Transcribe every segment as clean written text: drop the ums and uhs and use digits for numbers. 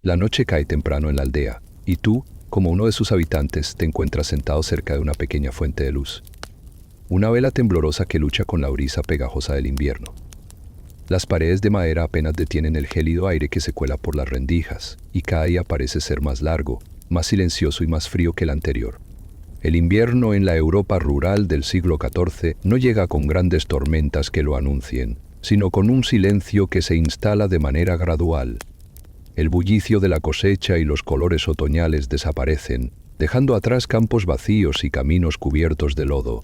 La noche cae temprano en la aldea, y tú, como uno de sus habitantes, te encuentras sentado cerca de una pequeña fuente de luz. Una vela temblorosa que lucha con la brisa pegajosa del invierno. Las paredes de madera apenas detienen el gélido aire que se cuela por las rendijas, y cada día parece ser más largo, más silencioso y más frío que el anterior. El invierno en la Europa rural del siglo XIV no llega con grandes tormentas que lo anuncien, sino con un silencio que se instala de manera gradual. El bullicio de la cosecha y los colores otoñales desaparecen, dejando atrás campos vacíos y caminos cubiertos de lodo.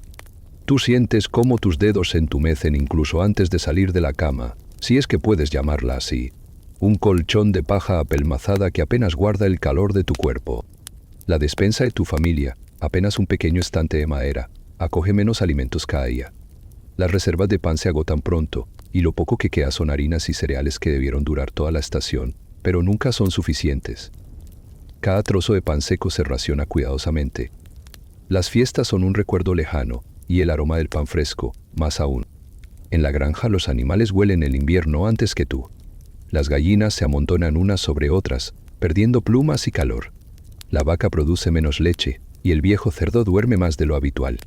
Tú sientes cómo tus dedos se entumecen incluso antes de salir de la cama, si es que puedes llamarla así. Un colchón de paja apelmazada que apenas guarda el calor de tu cuerpo. La despensa de tu familia, apenas un pequeño estante de madera, acoge menos alimentos cada día. Las reservas de pan se agotan pronto, y lo poco que queda son harinas y cereales que debieron durar toda la estación, pero nunca son suficientes. Cada trozo de pan seco se raciona cuidadosamente. Las fiestas son un recuerdo lejano, y el aroma del pan fresco, más aún. En la granja los animales huelen el invierno antes que tú. Las gallinas se amontonan unas sobre otras, perdiendo plumas y calor. La vaca produce menos leche, y el viejo cerdo duerme más de lo habitual.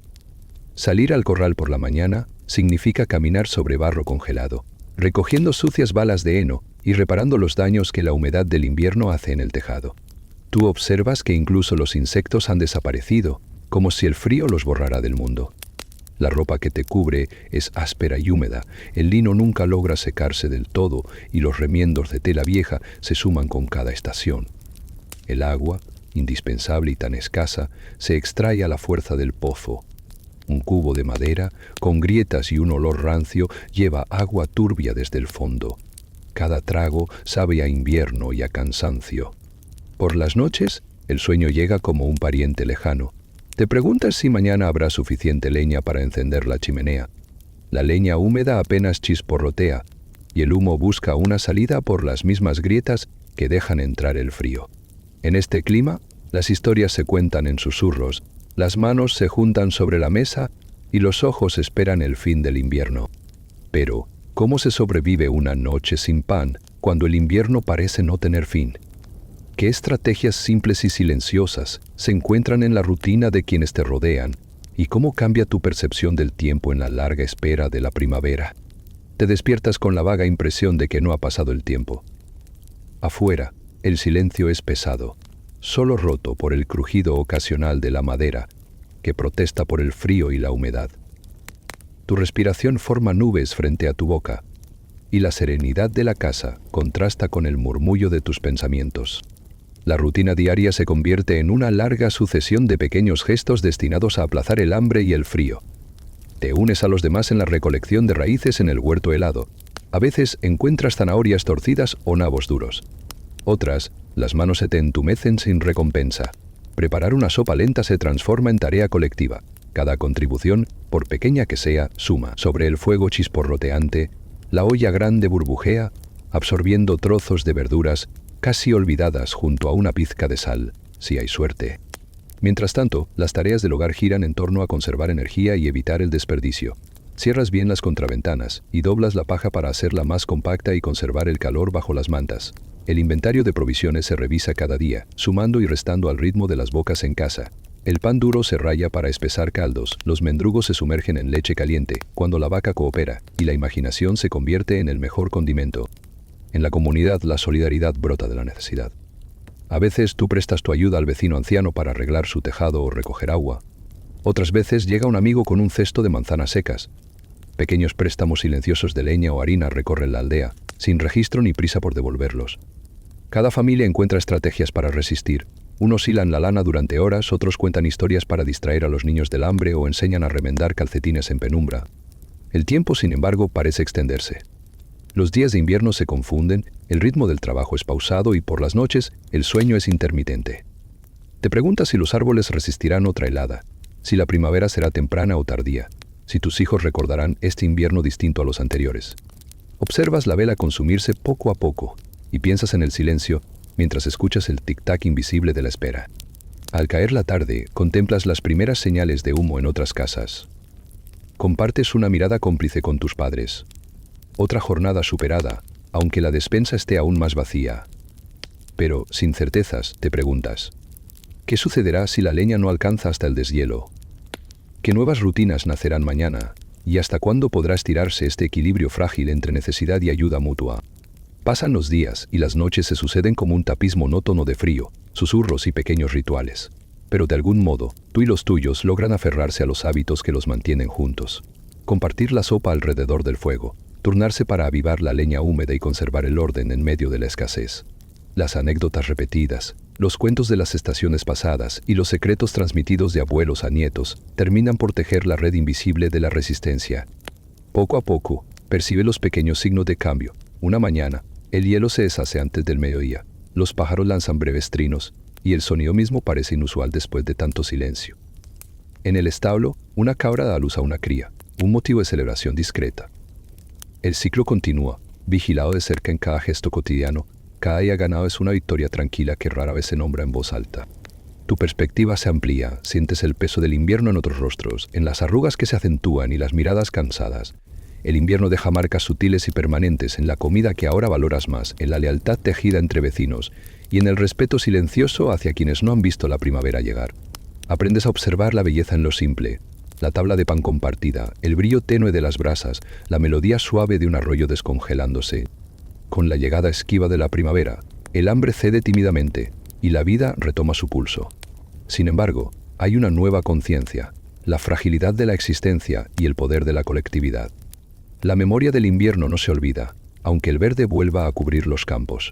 Salir al corral por la mañana significa caminar sobre barro congelado, recogiendo sucias balas de heno y reparando los daños que la humedad del invierno hace en el tejado. Tú observas que incluso los insectos han desaparecido, como si el frío los borrara del mundo. La ropa que te cubre es áspera y húmeda, el lino nunca logra secarse del todo y los remiendos de tela vieja se suman con cada estación. El agua, indispensable y tan escasa, se extrae a la fuerza del pozo. Un cubo de madera, con grietas y un olor rancio, lleva agua turbia desde el fondo. Cada trago sabe a invierno y a cansancio. Por las noches, el sueño llega como un pariente lejano. Te preguntas si mañana habrá suficiente leña para encender la chimenea. La leña húmeda apenas chisporrotea, y el humo busca una salida por las mismas grietas que dejan entrar el frío. En este clima, las historias se cuentan en susurros, las manos se juntan sobre la mesa y los ojos esperan el fin del invierno. Pero, ¿cómo se sobrevive una noche sin pan cuando el invierno parece no tener fin? ¿Qué estrategias simples y silenciosas se encuentran en la rutina de quienes te rodean? ¿Y cómo cambia tu percepción del tiempo en la larga espera de la primavera? Te despiertas con la vaga impresión de que no ha pasado el tiempo. Afuera, el silencio es pesado, solo roto por el crujido ocasional de la madera, que protesta por el frío y la humedad. Tu respiración forma nubes frente a tu boca, y la serenidad de la casa contrasta con el murmullo de tus pensamientos. La rutina diaria se convierte en una larga sucesión de pequeños gestos destinados a aplazar el hambre y el frío. Te unes a los demás en la recolección de raíces en el huerto helado. A veces encuentras zanahorias torcidas o nabos duros. Otras, las manos se te entumecen sin recompensa. Preparar una sopa lenta se transforma en tarea colectiva. Cada contribución, por pequeña que sea, suma. Sobre el fuego chisporroteante, la olla grande burbujea, absorbiendo trozos de verduras casi olvidadas junto a una pizca de sal, si hay suerte. Mientras tanto, las tareas del hogar giran en torno a conservar energía y evitar el desperdicio. Cierras bien las contraventanas y doblas la paja para hacerla más compacta y conservar el calor bajo las mantas. El inventario de provisiones se revisa cada día, sumando y restando al ritmo de las bocas en casa. El pan duro se raya para espesar caldos, los mendrugos se sumergen en leche caliente, cuando la vaca coopera, y la imaginación se convierte en el mejor condimento. En la comunidad, la solidaridad brota de la necesidad. A veces tú prestas tu ayuda al vecino anciano para arreglar su tejado o recoger agua. Otras veces llega un amigo con un cesto de manzanas secas. Pequeños préstamos silenciosos de leña o harina recorren la aldea, sin registro ni prisa por devolverlos. Cada familia encuentra estrategias para resistir. Unos hilan la lana durante horas, otros cuentan historias para distraer a los niños del hambre o enseñan a remendar calcetines en penumbra. El tiempo, sin embargo, parece extenderse. Los días de invierno se confunden, el ritmo del trabajo es pausado y por las noches el sueño es intermitente. Te preguntas si los árboles resistirán otra helada, si la primavera será temprana o tardía, si tus hijos recordarán este invierno distinto a los anteriores. Observas la vela consumirse poco a poco y piensas en el silencio mientras escuchas el tic-tac invisible de la espera. Al caer la tarde, contemplas las primeras señales de humo en otras casas. Compartes una mirada cómplice con tus padres. Otra jornada superada, aunque la despensa esté aún más vacía. Pero, sin certezas, te preguntas, ¿qué sucederá si la leña no alcanza hasta el deshielo? ¿Qué nuevas rutinas nacerán mañana? ¿Y hasta cuándo podrá estirarse este equilibrio frágil entre necesidad y ayuda mutua? Pasan los días y las noches se suceden como un tapiz monótono de frío, susurros y pequeños rituales. Pero de algún modo, tú y los tuyos logran aferrarse a los hábitos que los mantienen juntos. Compartir la sopa alrededor del fuego, turnarse para avivar la leña húmeda y conservar el orden en medio de la escasez. Las anécdotas repetidas, los cuentos de las estaciones pasadas y los secretos transmitidos de abuelos a nietos terminan por tejer la red invisible de la resistencia. Poco a poco, percibe los pequeños signos de cambio. Una mañana, el hielo se deshace antes del mediodía, los pájaros lanzan breves trinos, y el sonido mismo parece inusual después de tanto silencio. En el establo, una cabra da a luz a una cría, un motivo de celebración discreta. El ciclo continúa, vigilado de cerca en cada gesto cotidiano. Cada día ganado es una victoria tranquila que rara vez se nombra en voz alta. Tu perspectiva se amplía, sientes el peso del invierno en otros rostros, en las arrugas que se acentúan y las miradas cansadas. El invierno deja marcas sutiles y permanentes en la comida que ahora valoras más, en la lealtad tejida entre vecinos y en el respeto silencioso hacia quienes no han visto la primavera llegar. Aprendes a observar la belleza en lo simple, la tabla de pan compartida, el brillo tenue de las brasas, la melodía suave de un arroyo descongelándose. Con la llegada esquiva de la primavera, el hambre cede tímidamente y la vida retoma su pulso. Sin embargo, hay una nueva conciencia, la fragilidad de la existencia y el poder de la colectividad. La memoria del invierno no se olvida, aunque el verde vuelva a cubrir los campos.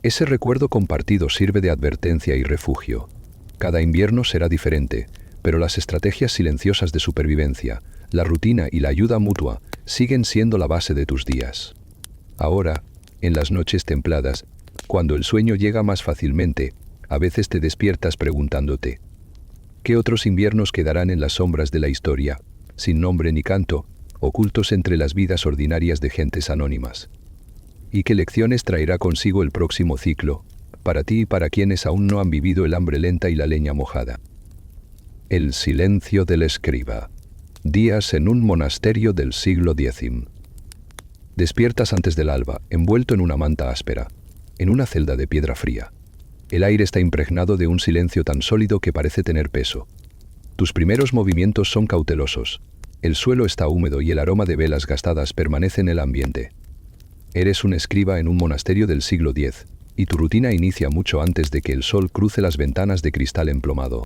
Ese recuerdo compartido sirve de advertencia y refugio. Cada invierno será diferente, pero las estrategias silenciosas de supervivencia, la rutina y la ayuda mutua siguen siendo la base de tus días. Ahora, en las noches templadas, cuando el sueño llega más fácilmente, a veces te despiertas preguntándote, ¿qué otros inviernos quedarán en las sombras de la historia, sin nombre ni canto, ocultos entre las vidas ordinarias de gentes anónimas? ¿Y qué lecciones traerá consigo el próximo ciclo, para ti y para quienes aún no han vivido el hambre lenta y la leña mojada? El silencio del escriba. Días en un monasterio del siglo X. Despiertas antes del alba, envuelto en una manta áspera, en una celda de piedra fría. El aire está impregnado de un silencio tan sólido que parece tener peso. Tus primeros movimientos son cautelosos. El suelo está húmedo y el aroma de velas gastadas permanece en el ambiente. Eres un escriba en un monasterio del siglo X, y tu rutina inicia mucho antes de que el sol cruce las ventanas de cristal emplomado.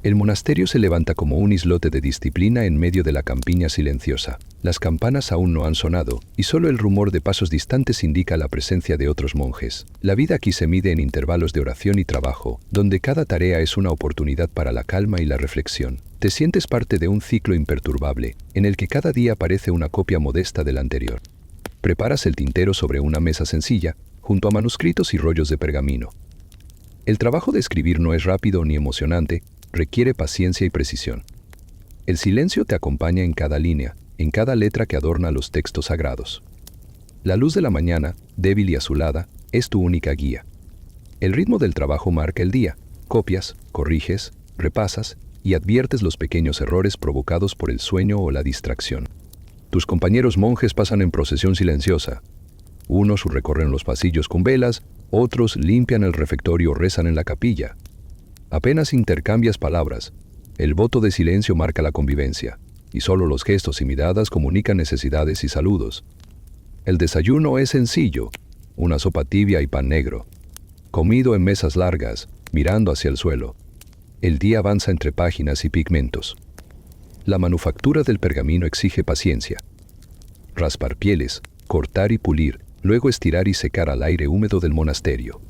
El monasterio se levanta como un islote de disciplina en medio de la campiña silenciosa. Las campanas aún no han sonado, y solo el rumor de pasos distantes indica la presencia de otros monjes. La vida aquí se mide en intervalos de oración y trabajo, donde cada tarea es una oportunidad para la calma y la reflexión. Te sientes parte de un ciclo imperturbable, en el que cada día parece una copia modesta del anterior. Preparas el tintero sobre una mesa sencilla, junto a manuscritos y rollos de pergamino. El trabajo de escribir no es rápido ni emocionante, requiere paciencia y precisión. El silencio te acompaña en cada línea, en cada letra que adorna los textos sagrados. La luz de la mañana, débil y azulada, es tu única guía. El ritmo del trabajo marca el día. Copias, corriges, repasas y adviertes los pequeños errores provocados por el sueño o la distracción. Tus compañeros monjes pasan en procesión silenciosa. Unos recorren los pasillos con velas, otros limpian el refectorio o rezan en la capilla. Apenas intercambias palabras, el voto de silencio marca la convivencia, y solo los gestos y miradas comunican necesidades y saludos. El desayuno es sencillo, una sopa tibia y pan negro, comido en mesas largas, mirando hacia el suelo. El día avanza entre páginas y pigmentos. La manufactura del pergamino exige paciencia. Raspar pieles, cortar y pulir, luego estirar y secar al aire húmedo del monasterio.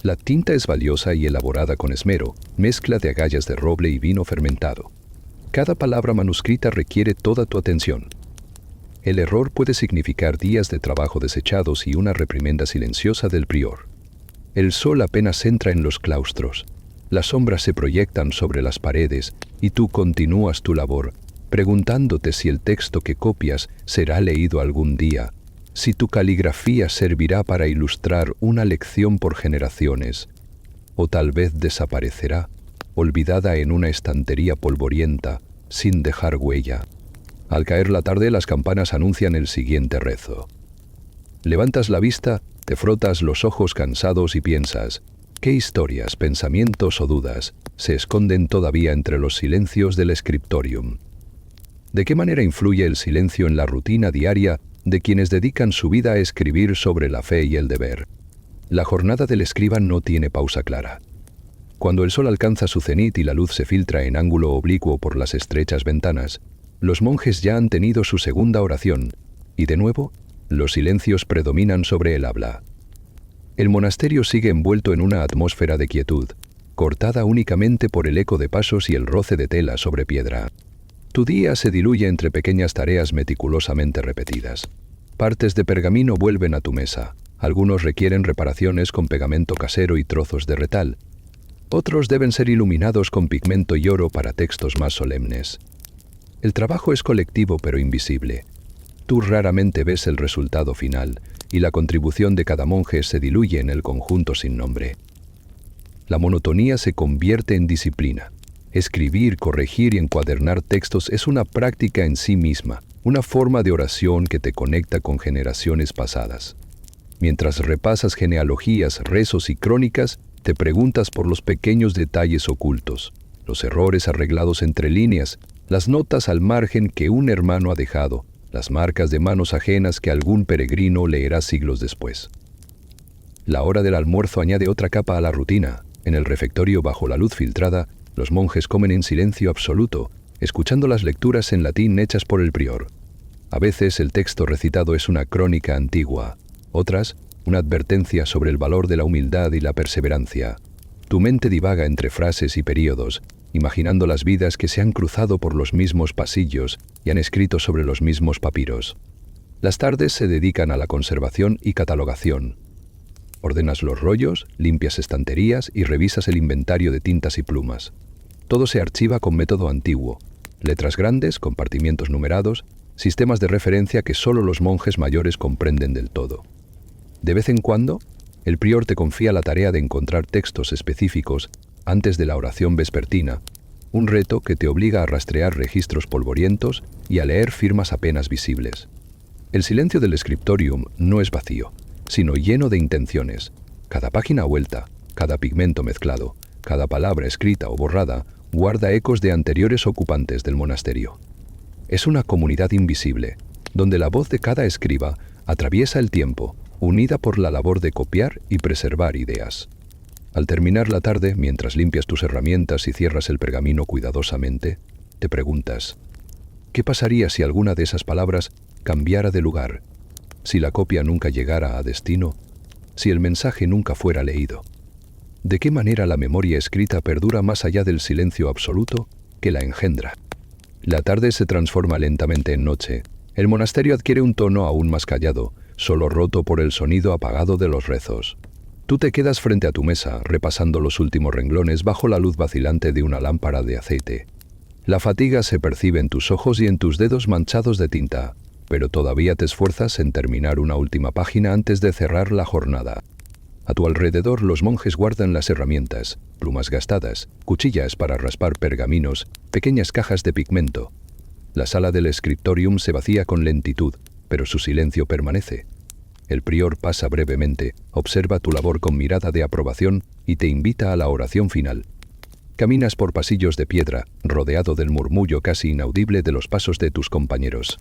La tinta es valiosa y elaborada con esmero, mezcla de agallas de roble y vino fermentado. Cada palabra manuscrita requiere toda tu atención. El error puede significar días de trabajo desechados y una reprimenda silenciosa del prior. El sol apenas entra en los claustros. Las sombras se proyectan sobre las paredes y tú continúas tu labor, preguntándote si el texto que copias será leído algún día, si tu caligrafía servirá para ilustrar una lección por generaciones, o tal vez desaparecerá, olvidada en una estantería polvorienta, sin dejar huella. Al caer la tarde, las campanas anuncian el siguiente rezo. Levantas la vista Te frotas los ojos cansados y piensas, ¿qué historias, pensamientos o dudas se esconden todavía entre los silencios del scriptorium? ¿De qué manera influye el silencio en la rutina diaria de quienes dedican su vida a escribir sobre la fe y el deber? La jornada del escriba no tiene pausa clara. Cuando el sol alcanza su cenit y la luz se filtra en ángulo oblicuo por las estrechas ventanas, los monjes ya han tenido su segunda oración, y de nuevo, los silencios predominan sobre el habla. El monasterio sigue envuelto en una atmósfera de quietud, cortada únicamente por el eco de pasos y el roce de tela sobre piedra. Tu día se diluye entre pequeñas tareas meticulosamente repetidas. Partes de pergamino vuelven a tu mesa, algunos requieren reparaciones con pegamento casero y trozos de retal. Otros deben ser iluminados con pigmento y oro para textos más solemnes. El trabajo es colectivo pero invisible. Tú raramente ves el resultado final, y la contribución de cada monje se diluye en el conjunto sin nombre. La monotonía se convierte en disciplina. Escribir, corregir y encuadernar textos es una práctica en sí misma, una forma de oración que te conecta con generaciones pasadas. Mientras repasas genealogías, rezos y crónicas, te preguntas por los pequeños detalles ocultos, los errores arreglados entre líneas, las notas al margen que un hermano ha dejado, las marcas de manos ajenas que algún peregrino leerá siglos después. La hora del almuerzo añade otra capa a la rutina. En el refectorio bajo la luz filtrada, los monjes comen en silencio absoluto, escuchando las lecturas en latín hechas por el prior. A veces el texto recitado es una crónica antigua, otras, una advertencia sobre el valor de la humildad y la perseverancia. Tu mente divaga entre frases y períodos, imaginando las vidas que se han cruzado por los mismos pasillos y han escrito sobre los mismos papiros. Las tardes se dedican a la conservación y catalogación. Ordenas los rollos, limpias estanterías y revisas el inventario de tintas y plumas. Todo se archiva con método antiguo. Letras grandes, compartimientos numerados, sistemas de referencia que solo los monjes mayores comprenden del todo. De vez en cuando, el prior te confía la tarea de encontrar textos específicos antes de la oración vespertina, un reto que te obliga a rastrear registros polvorientos y a leer firmas apenas visibles. El silencio del scriptorium no es vacío, sino lleno de intenciones. Cada página vuelta, cada pigmento mezclado, cada palabra escrita o borrada, guarda ecos de anteriores ocupantes del monasterio. Es una comunidad invisible, donde la voz de cada escriba atraviesa el tiempo, unida por la labor de copiar y preservar ideas. Al terminar la tarde, mientras limpias tus herramientas y cierras el pergamino cuidadosamente, te preguntas, ¿qué pasaría si alguna de esas palabras cambiara de lugar? Si la copia nunca llegara a destino, si el mensaje nunca fuera leído. ¿De qué manera la memoria escrita perdura más allá del silencio absoluto que la engendra? La tarde se transforma lentamente en noche. El monasterio adquiere un tono aún más callado, solo roto por el sonido apagado de los rezos. Tú te quedas frente a tu mesa, repasando los últimos renglones bajo la luz vacilante de una lámpara de aceite. La fatiga se percibe en tus ojos y en tus dedos manchados de tinta, pero todavía te esfuerzas en terminar una última página antes de cerrar la jornada. A tu alrededor los monjes guardan las herramientas, plumas gastadas, cuchillas para raspar pergaminos, pequeñas cajas de pigmento. La sala del scriptorium se vacía con lentitud, pero su silencio permanece. El prior pasa brevemente, observa tu labor con mirada de aprobación y te invita a la oración final. Caminas por pasillos de piedra, rodeado del murmullo casi inaudible de los pasos de tus compañeros.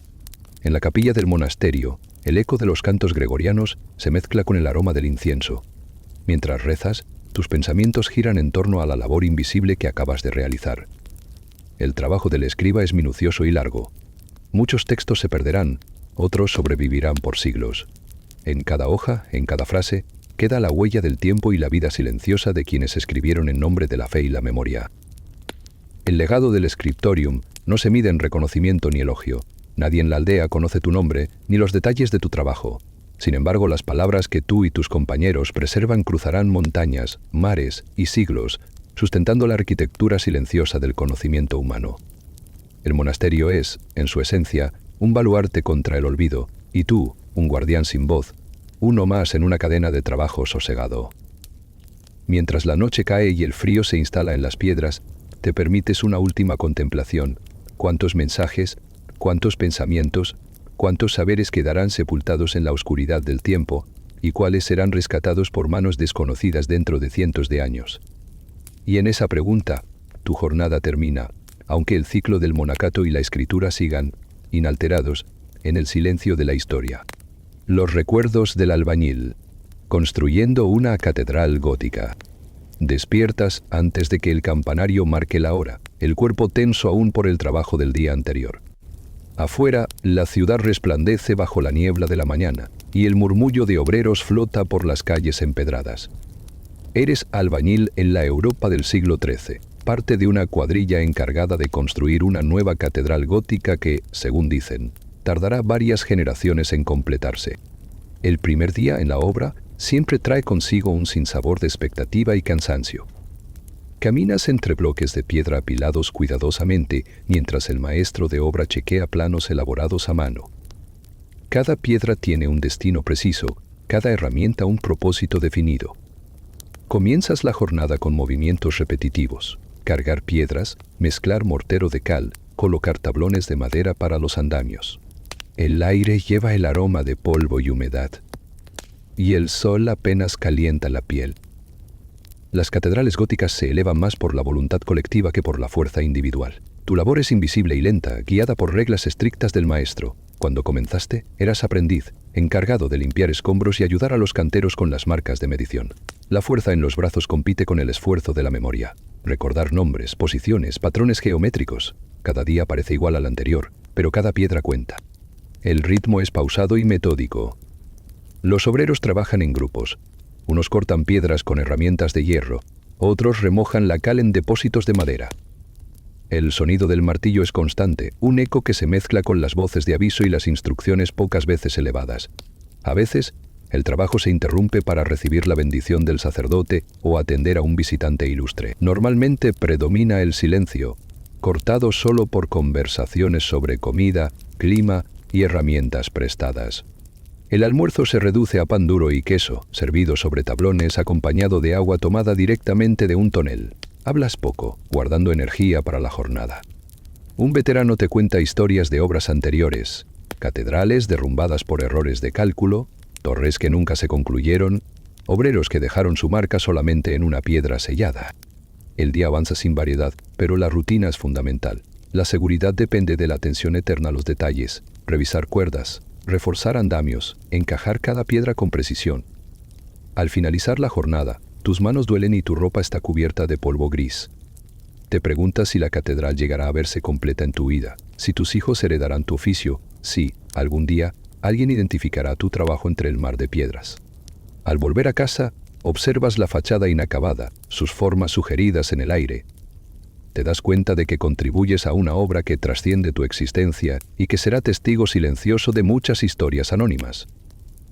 En la capilla del monasterio, el eco de los cantos gregorianos se mezcla con el aroma del incienso. Mientras rezas, tus pensamientos giran en torno a la labor invisible que acabas de realizar. El trabajo del escriba es minucioso y largo. Muchos textos se perderán, otros sobrevivirán por siglos. En cada hoja, en cada frase, queda la huella del tiempo y la vida silenciosa de quienes escribieron en nombre de la fe y la memoria. El legado del scriptorium no se mide en reconocimiento ni elogio. Nadie en la aldea conoce tu nombre ni los detalles de tu trabajo. Sin embargo, las palabras que tú y tus compañeros preservan cruzarán montañas, mares y siglos, sustentando la arquitectura silenciosa del conocimiento humano. El monasterio es, en su esencia, un baluarte contra el olvido, y tú, un guardián sin voz, uno más en una cadena de trabajo sosegado. Mientras la noche cae y el frío se instala en las piedras, te permites una última contemplación. ¿Cuántos mensajes, cuántos pensamientos, cuántos saberes quedarán sepultados en la oscuridad del tiempo, y cuáles serán rescatados por manos desconocidas dentro de cientos de años. Y en esa pregunta, tu jornada termina, aunque el ciclo del monacato y la escritura sigan, inalterados, en el silencio de la historia. Los recuerdos del albañil, construyendo una catedral gótica. Despiertas antes de que el campanario marque la hora, el cuerpo tenso aún por el trabajo del día anterior. Afuera, la ciudad resplandece bajo la niebla de la mañana, y el murmullo de obreros flota por las calles empedradas. Eres albañil en la Europa del siglo XIII, parte de una cuadrilla encargada de construir una nueva catedral gótica que, según dicen, tardará varias generaciones en completarse. El primer día en la obra siempre trae consigo un sinsabor de expectativa y cansancio. Caminas entre bloques de piedra apilados cuidadosamente mientras el maestro de obra chequea planos elaborados a mano. Cada piedra tiene un destino preciso, cada herramienta un propósito definido. Comienzas la jornada con movimientos repetitivos: cargar piedras, mezclar mortero de cal, colocar tablones de madera para los andamios. El aire lleva el aroma de polvo y humedad, y el sol apenas calienta la piel. Las catedrales góticas se elevan más por la voluntad colectiva que por la fuerza individual. Tu labor es invisible y lenta, guiada por reglas estrictas del maestro. Cuando comenzaste, eras aprendiz, encargado de limpiar escombros y ayudar a los canteros con las marcas de medición. La fuerza en los brazos compite con el esfuerzo de la memoria. Recordar nombres, posiciones, patrones geométricos. Cada día parece igual al anterior, pero cada piedra cuenta. El ritmo es pausado y metódico. Los obreros trabajan en grupos. Unos cortan piedras con herramientas de hierro, otros remojan la cal en depósitos de madera. El sonido del martillo es constante, un eco que se mezcla con las voces de aviso y las instrucciones pocas veces elevadas. A veces, el trabajo se interrumpe para recibir la bendición del sacerdote o atender a un visitante ilustre. Normalmente predomina el silencio, cortado solo por conversaciones sobre comida, clima y herramientas prestadas. El almuerzo se reduce a pan duro y queso, servido sobre tablones acompañado de agua tomada directamente de un tonel. Hablas poco, guardando energía para la jornada. Un veterano te cuenta historias de obras anteriores, catedrales derrumbadas por errores de cálculo, torres que nunca se concluyeron, obreros que dejaron su marca solamente en una piedra sellada. El día avanza sin variedad, pero la rutina es fundamental. La seguridad depende de la atención eterna a los detalles, revisar cuerdas, reforzar andamios, encajar cada piedra con precisión. Al finalizar la jornada, tus manos duelen y tu ropa está cubierta de polvo gris. Te preguntas si la catedral llegará a verse completa en tu vida, si tus hijos heredarán tu oficio, si, algún día, alguien identificará tu trabajo entre el mar de piedras. Al volver a casa, observas la fachada inacabada, sus formas sugeridas en el aire. Te das cuenta de que contribuyes a una obra que trasciende tu existencia y que será testigo silencioso de muchas historias anónimas.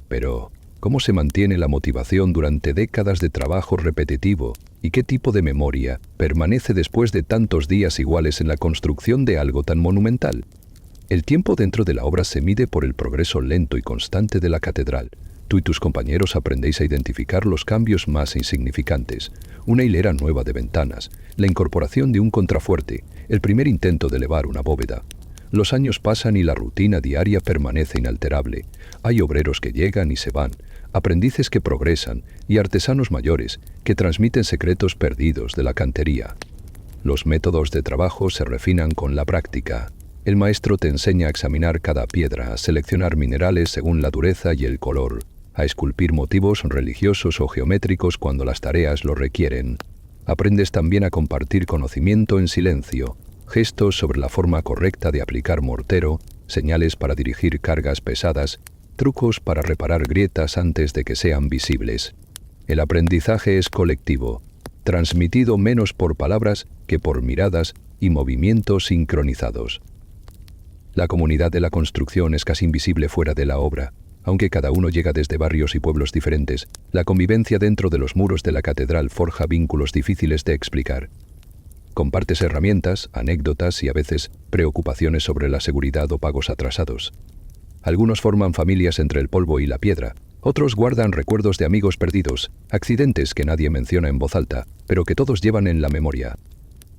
Pero, ¿cómo se mantiene la motivación durante décadas de trabajo repetitivo? ¿Y qué tipo de memoria permanece después de tantos días iguales en la construcción de algo tan monumental? El tiempo dentro de la obra se mide por el progreso lento y constante de la catedral. Tú y tus compañeros aprendéis a identificar los cambios más insignificantes, una hilera nueva de ventanas, la incorporación de un contrafuerte, el primer intento de elevar una bóveda. Los años pasan y la rutina diaria permanece inalterable. Hay obreros que llegan y se van, aprendices que progresan y artesanos mayores que transmiten secretos perdidos de la cantería. Los métodos de trabajo se refinan con la práctica. El maestro te enseña a examinar cada piedra, a seleccionar minerales según la dureza y el color, a esculpir motivos religiosos o geométricos cuando las tareas lo requieren. Aprendes también a compartir conocimiento en silencio, gestos sobre la forma correcta de aplicar mortero, señales para dirigir cargas pesadas, trucos para reparar grietas antes de que sean visibles. El aprendizaje es colectivo, transmitido menos por palabras que por miradas y movimientos sincronizados. La comunidad de la construcción es casi invisible fuera de la obra. Aunque cada uno llega desde barrios y pueblos diferentes, la convivencia dentro de los muros de la catedral forja vínculos difíciles de explicar. Compartes herramientas, anécdotas y a veces preocupaciones sobre la seguridad o pagos atrasados. Algunos forman familias entre el polvo y la piedra, otros guardan recuerdos de amigos perdidos, accidentes que nadie menciona en voz alta, pero que todos llevan en la memoria.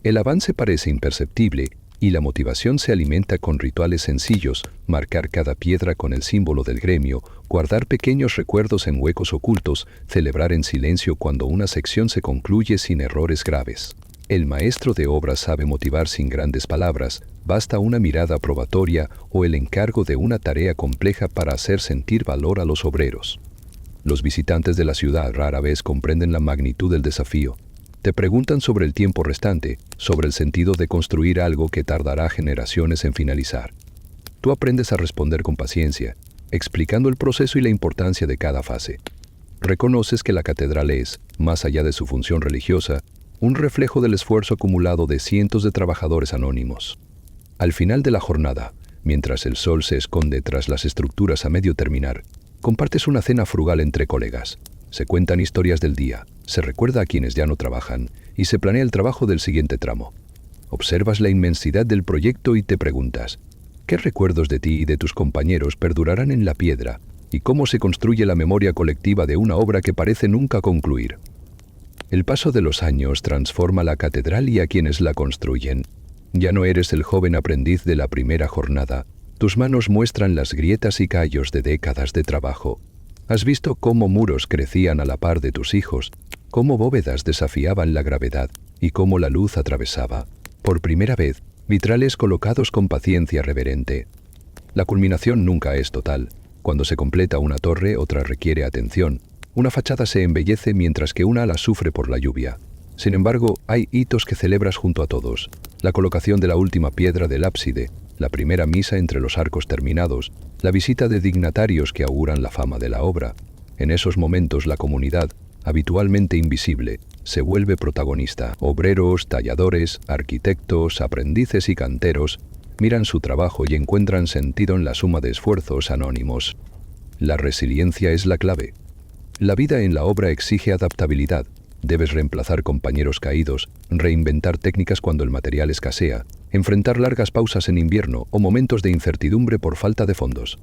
El avance parece imperceptible, Y la motivación se alimenta con rituales sencillos, marcar cada piedra con el símbolo del gremio, guardar pequeños recuerdos en huecos ocultos, celebrar en silencio cuando una sección se concluye sin errores graves. El maestro de obra sabe motivar sin grandes palabras, basta una mirada probatoria o el encargo de una tarea compleja para hacer sentir valor a los obreros. Los visitantes de la ciudad rara vez comprenden la magnitud del desafío. Te preguntan sobre el tiempo restante, sobre el sentido de construir algo que tardará generaciones en finalizar. Tú aprendes a responder con paciencia, explicando el proceso y la importancia de cada fase. Reconoces que la catedral es, más allá de su función religiosa, un reflejo del esfuerzo acumulado de cientos de trabajadores anónimos. Al final de la jornada, mientras el sol se esconde tras las estructuras a medio terminar, compartes una cena frugal entre colegas. Se cuentan historias del día, se recuerda a quienes ya no trabajan y se planea el trabajo del siguiente tramo. Observas la inmensidad del proyecto y te preguntas, ¿qué recuerdos de ti y de tus compañeros perdurarán en la piedra? ¿Y cómo se construye la memoria colectiva de una obra que parece nunca concluir? El paso de los años transforma la catedral y a quienes la construyen. Ya no eres el joven aprendiz de la primera jornada. Tus manos muestran las grietas y callos de décadas de trabajo. Has visto cómo muros crecían a la par de tus hijos, cómo bóvedas desafiaban la gravedad y cómo la luz atravesaba, por primera vez, vitrales colocados con paciencia reverente. La culminación nunca es total. Cuando se completa una torre, otra requiere atención. Una fachada se embellece mientras que una ala sufre por la lluvia. Sin embargo, hay hitos que celebras junto a todos. La colocación de la última piedra del ábside, la primera misa entre los arcos terminados, la visita de dignatarios que auguran la fama de la obra. En esos momentos la comunidad, habitualmente invisible, se vuelve protagonista. Obreros, talladores, arquitectos, aprendices y canteros miran su trabajo y encuentran sentido en la suma de esfuerzos anónimos. La resiliencia es la clave. La vida en la obra exige adaptabilidad. Debes reemplazar compañeros caídos, reinventar técnicas cuando el material escasea, enfrentar largas pausas en invierno o momentos de incertidumbre por falta de fondos.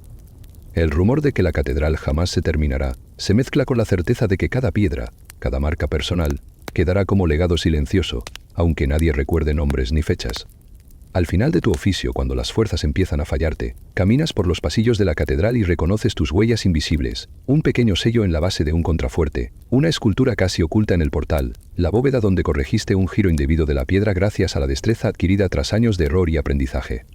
El rumor de que la catedral jamás se terminará se mezcla con la certeza de que cada piedra, cada marca personal, quedará como legado silencioso, aunque nadie recuerde nombres ni fechas. Al final de tu oficio, cuando las fuerzas empiezan a fallarte, caminas por los pasillos de la catedral y reconoces tus huellas invisibles, un pequeño sello en la base de un contrafuerte, una escultura casi oculta en el portal, la bóveda donde corregiste un giro indebido de la piedra gracias a la destreza adquirida tras años de error y aprendizaje.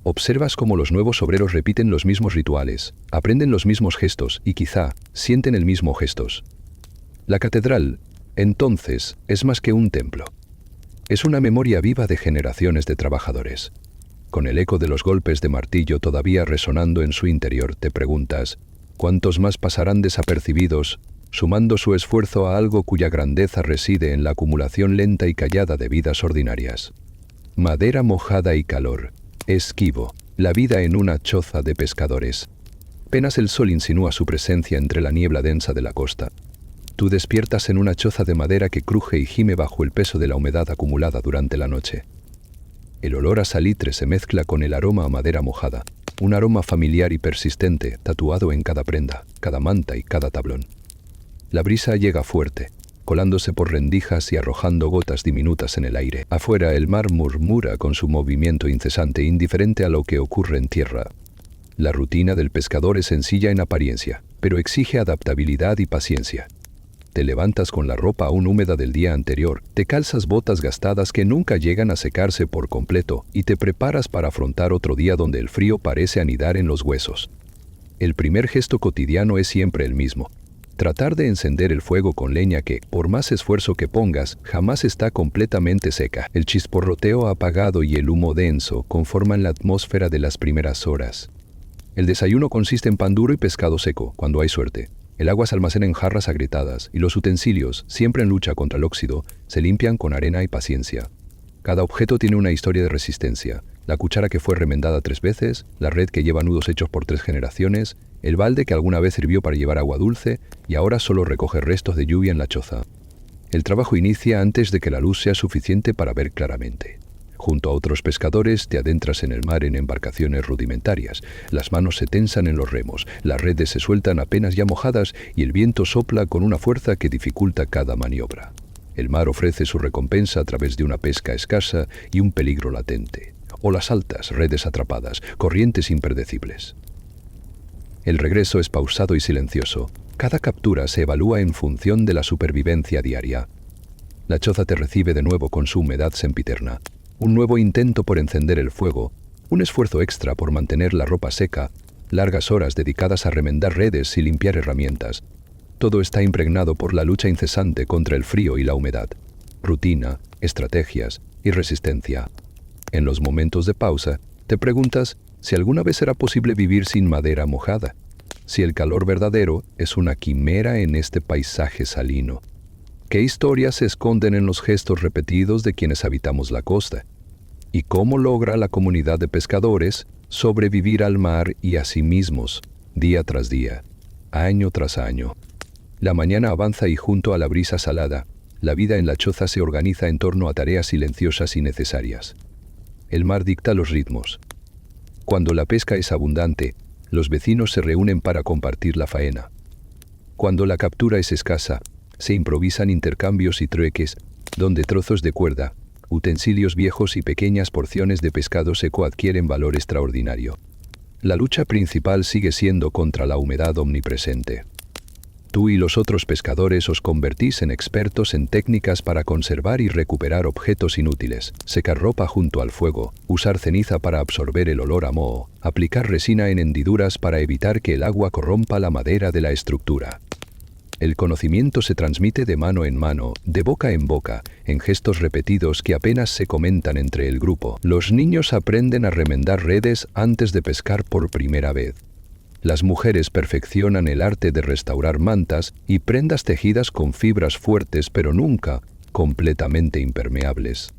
Observas cómo los nuevos obreros repiten los mismos rituales, aprenden los mismos gestos y quizá sienten el mismo gestos. La catedral, entonces, es más que un templo. Es una memoria viva de generaciones de trabajadores. Con el eco de los golpes de martillo todavía resonando en su interior, te preguntas, ¿cuántos más pasarán desapercibidos, sumando su esfuerzo a algo cuya grandeza reside en la acumulación lenta y callada de vidas ordinarias? Madera mojada y calor, esquivo, la vida en una choza de pescadores. Apenas el sol insinúa su presencia entre la niebla densa de la costa. Tú despiertas en una choza de madera que cruje y gime bajo el peso de la humedad acumulada durante la noche. El olor a salitre se mezcla con el aroma a madera mojada, un aroma familiar y persistente, tatuado en cada prenda, cada manta y cada tablón. La brisa llega fuerte, colándose por rendijas y arrojando gotas diminutas en el aire. Afuera el mar murmura con su movimiento incesante, indiferente a lo que ocurre en tierra. La rutina del pescador es sencilla en apariencia, pero exige adaptabilidad y paciencia. Te levantas con la ropa aún húmeda del día anterior, te calzas botas gastadas que nunca llegan a secarse por completo y te preparas para afrontar otro día donde el frío parece anidar en los huesos. El primer gesto cotidiano es siempre el mismo. Tratar de encender el fuego con leña que, por más esfuerzo que pongas, jamás está completamente seca. El chisporroteo apagado y el humo denso conforman la atmósfera de las primeras horas. El desayuno consiste en pan duro y pescado seco, cuando hay suerte. El agua se almacena en jarras agrietadas y los utensilios, siempre en lucha contra el óxido, se limpian con arena y paciencia. Cada objeto tiene una historia de resistencia. La cuchara que fue remendada 3 veces, la red que lleva nudos hechos por 3 generaciones, el balde que alguna vez sirvió para llevar agua dulce y ahora solo recoge restos de lluvia en la choza. El trabajo inicia antes de que la luz sea suficiente para ver claramente. Junto a otros pescadores te adentras en el mar en embarcaciones rudimentarias. Las manos se tensan en los remos, las redes se sueltan apenas ya mojadas y el viento sopla con una fuerza que dificulta cada maniobra. El mar ofrece su recompensa a través de una pesca escasa y un peligro latente. olas altas, redes atrapadas, corrientes impredecibles. El regreso es pausado y silencioso. Cada captura se evalúa en función de la supervivencia diaria. La choza te recibe de nuevo con su humedad sempiterna. Un nuevo intento por encender el fuego, un esfuerzo extra por mantener la ropa seca, largas horas dedicadas a remendar redes y limpiar herramientas. Todo está impregnado por la lucha incesante contra el frío y la humedad. Rutina, estrategias y resistencia. En los momentos de pausa, te preguntas si alguna vez será posible vivir sin madera mojada, si el calor verdadero es una quimera en este paisaje salino. ¿Qué historias se esconden en los gestos repetidos de quienes habitamos la costa? ¿Y cómo logra la comunidad de pescadores sobrevivir al mar y a sí mismos, día tras día, año tras año? La mañana avanza y junto a la brisa salada, la vida en la choza se organiza en torno a tareas silenciosas y necesarias. El mar dicta los ritmos. Cuando la pesca es abundante, los vecinos se reúnen para compartir la faena. Cuando la captura es escasa, se improvisan intercambios y trueques, donde trozos de cuerda, utensilios viejos y pequeñas porciones de pescado seco adquieren valor extraordinario. La lucha principal sigue siendo contra la humedad omnipresente. Tú y los otros pescadores os convertís en expertos en técnicas para conservar y recuperar objetos inútiles, secar ropa junto al fuego, usar ceniza para absorber el olor a moho, aplicar resina en hendiduras para evitar que el agua corrompa la madera de la estructura. El conocimiento se transmite de mano en mano, de boca en boca, en gestos repetidos que apenas se comentan entre el grupo. Los niños aprenden a remendar redes antes de pescar por primera vez. Las mujeres perfeccionan el arte de restaurar mantas y prendas tejidas con fibras fuertes pero nunca completamente impermeables.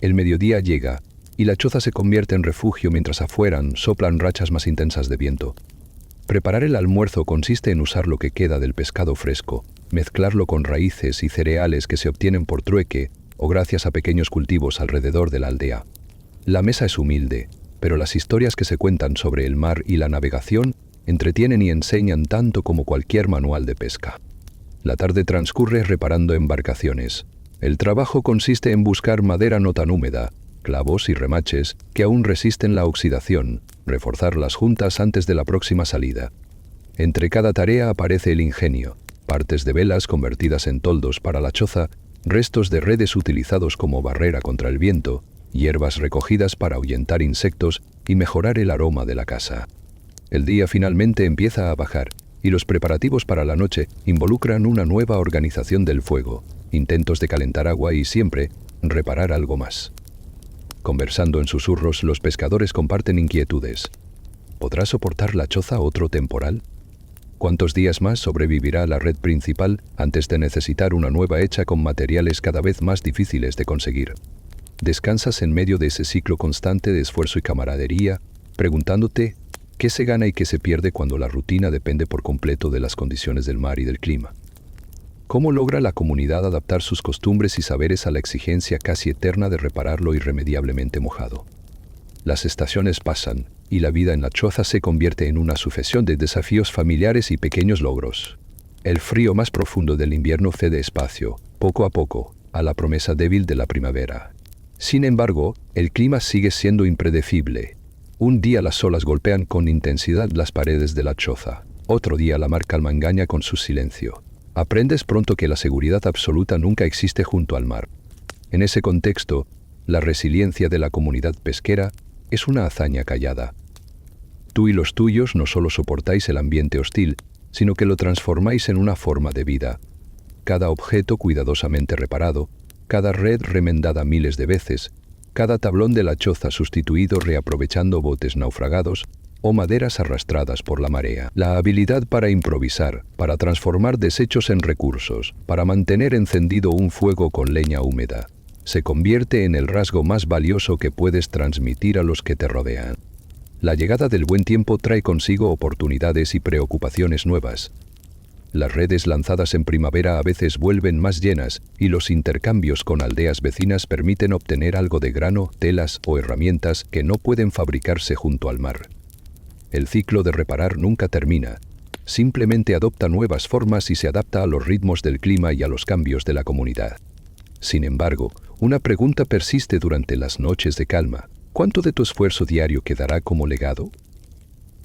El mediodía llega y la choza se convierte en refugio mientras afuera soplan rachas más intensas de viento. Preparar el almuerzo consiste en usar lo que queda del pescado fresco, mezclarlo con raíces y cereales que se obtienen por trueque o gracias a pequeños cultivos alrededor de la aldea. La mesa es humilde, pero las historias que se cuentan sobre el mar y la navegación entretienen y enseñan tanto como cualquier manual de pesca. La tarde transcurre reparando embarcaciones. El trabajo consiste en buscar madera no tan húmeda, clavos y remaches que aún resisten la oxidación, reforzar las juntas antes de la próxima salida. Entre cada tarea aparece el ingenio, partes de velas convertidas en toldos para la choza, restos de redes utilizados como barrera contra el viento, hierbas recogidas para ahuyentar insectos y mejorar el aroma de la casa. El día finalmente empieza a bajar, y los preparativos para la noche involucran una nueva organización del fuego, intentos de calentar agua y siempre reparar algo más. Conversando en susurros, los pescadores comparten inquietudes. ¿Podrá soportar la choza otro temporal? ¿Cuántos días más sobrevivirá la red principal antes de necesitar una nueva hecha con materiales cada vez más difíciles de conseguir? Descansas en medio de ese ciclo constante de esfuerzo y camaradería, preguntándote qué se gana y qué se pierde cuando la rutina depende por completo de las condiciones del mar y del clima. ¿Cómo logra la comunidad adaptar sus costumbres y saberes a la exigencia casi eterna de reparar lo irremediablemente mojado? Las estaciones pasan, y la vida en la choza se convierte en una sucesión de desafíos familiares y pequeños logros. El frío más profundo del invierno cede espacio, poco a poco, a la promesa débil de la primavera. Sin embargo, el clima sigue siendo impredecible. Un día las olas golpean con intensidad las paredes de la choza. Otro día la mar calma engaña con su silencio. Aprendes pronto que la seguridad absoluta nunca existe junto al mar. En ese contexto, la resiliencia de la comunidad pesquera es una hazaña callada. Tú y los tuyos no solo soportáis el ambiente hostil, sino que lo transformáis en una forma de vida. Cada objeto cuidadosamente reparado, cada red remendada miles de veces, cada tablón de la choza sustituido reaprovechando botes naufragados o maderas arrastradas por la marea. La habilidad para improvisar, para transformar desechos en recursos, para mantener encendido un fuego con leña húmeda, se convierte en el rasgo más valioso que puedes transmitir a los que te rodean. La llegada del buen tiempo trae consigo oportunidades y preocupaciones nuevas. Las redes lanzadas en primavera a veces vuelven más llenas y los intercambios con aldeas vecinas permiten obtener algo de grano, telas o herramientas que no pueden fabricarse junto al mar. El ciclo de reparar nunca termina, simplemente adopta nuevas formas y se adapta a los ritmos del clima y a los cambios de la comunidad. Sin embargo, una pregunta persiste durante las noches de calma. ¿Cuánto de tu esfuerzo diario quedará como legado?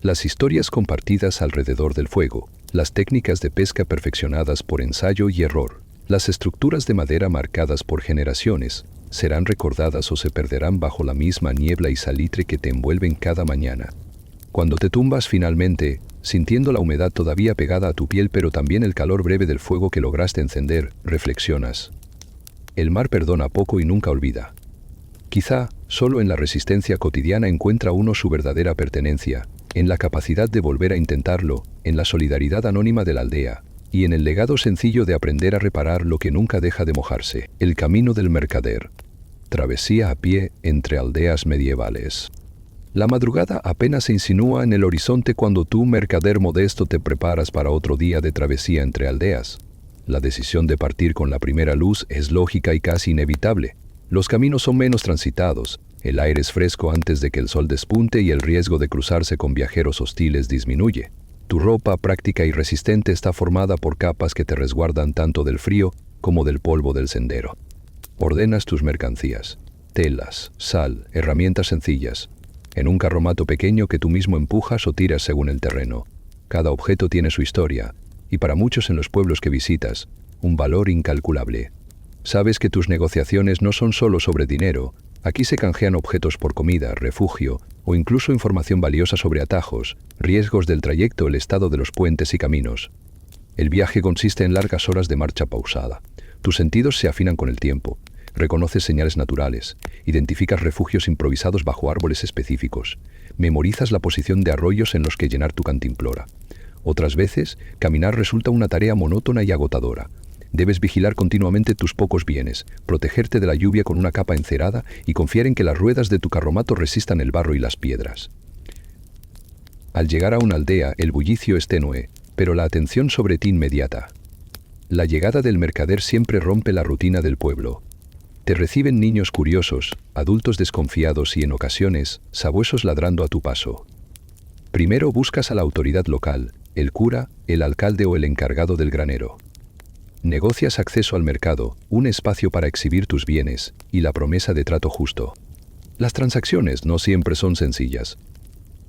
Las historias compartidas alrededor del fuego, las técnicas de pesca perfeccionadas por ensayo y error, las estructuras de madera marcadas por generaciones, serán recordadas o se perderán bajo la misma niebla y salitre que te envuelven cada mañana. Cuando te tumbas finalmente, sintiendo la humedad todavía pegada a tu piel pero también el calor breve del fuego que lograste encender, reflexionas. El mar perdona poco y nunca olvida. Quizá, solo en la resistencia cotidiana encuentra uno su verdadera pertenencia, en la capacidad de volver a intentarlo, en la solidaridad anónima de la aldea, y en el legado sencillo de aprender a reparar lo que nunca deja de mojarse. El camino del mercader. Travesía a pie entre aldeas medievales. La madrugada apenas se insinúa en el horizonte cuando tú, mercader modesto, te preparas para otro día de travesía entre aldeas. La decisión de partir con la primera luz es lógica y casi inevitable. Los caminos son menos transitados, el aire es fresco antes de que el sol despunte y el riesgo de cruzarse con viajeros hostiles disminuye. Tu ropa práctica y resistente está formada por capas que te resguardan tanto del frío como del polvo del sendero. Ordenas tus mercancías, telas, sal, herramientas sencillas, en un carromato pequeño que tú mismo empujas o tiras según el terreno. Cada objeto tiene su historia, y para muchos en los pueblos que visitas, un valor incalculable. Sabes que tus negociaciones no son solo sobre dinero, aquí se canjean objetos por comida, refugio o incluso información valiosa sobre atajos, riesgos del trayecto, el estado de los puentes y caminos. El viaje consiste en largas horas de marcha pausada. Tus sentidos se afinan con el tiempo. Reconoces señales naturales, identificas refugios improvisados bajo árboles específicos, memorizas la posición de arroyos en los que llenar tu cantimplora. Otras veces, caminar resulta una tarea monótona y agotadora. Debes vigilar continuamente tus pocos bienes, protegerte de la lluvia con una capa encerada y confiar en que las ruedas de tu carromato resistan el barro y las piedras. Al llegar a una aldea, el bullicio es tenue, pero la atención sobre ti inmediata. La llegada del mercader siempre rompe la rutina del pueblo. Te reciben niños curiosos, adultos desconfiados y en ocasiones, sabuesos ladrando a tu paso. Primero buscas a la autoridad local, el cura, el alcalde o el encargado del granero. Negocias acceso al mercado, un espacio para exhibir tus bienes y la promesa de trato justo. Las transacciones no siempre son sencillas.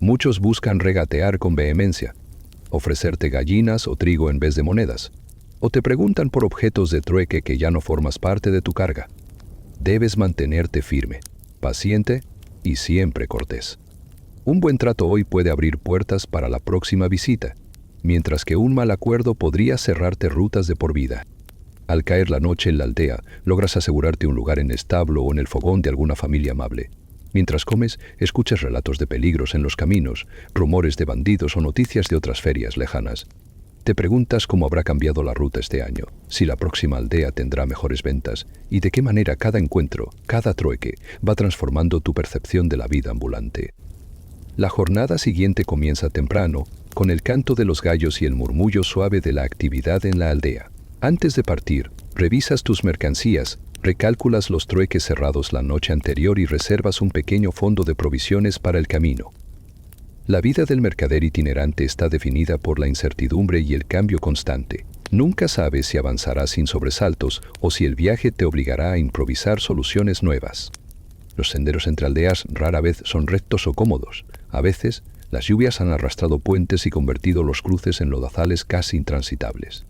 Muchos buscan regatear con vehemencia, ofrecerte gallinas o trigo en vez de monedas, o te preguntan por objetos de trueque que ya no formas parte de tu carga. Debes mantenerte firme, paciente y siempre cortés. Un buen trato hoy puede abrir puertas para la próxima visita, mientras que un mal acuerdo podría cerrarte rutas de por vida. Al caer la noche en la aldea, logras asegurarte un lugar en el establo o en el fogón de alguna familia amable. Mientras comes, escuchas relatos de peligros en los caminos, rumores de bandidos o noticias de otras ferias lejanas. Te preguntas cómo habrá cambiado la ruta este año, si la próxima aldea tendrá mejores ventas y de qué manera cada encuentro, cada trueque, va transformando tu percepción de la vida ambulante. La jornada siguiente comienza temprano, con el canto de los gallos y el murmullo suave de la actividad en la aldea. Antes de partir, revisas tus mercancías, recálculas los trueques cerrados la noche anterior y reservas un pequeño fondo de provisiones para el camino. La vida del mercader itinerante está definida por la incertidumbre y el cambio constante. Nunca sabes si avanzarás sin sobresaltos o si el viaje te obligará a improvisar soluciones nuevas. Los senderos entre aldeas rara vez son rectos o cómodos. A veces, las lluvias han arrastrado puentes y convertido los cruces en lodazales casi intransitables.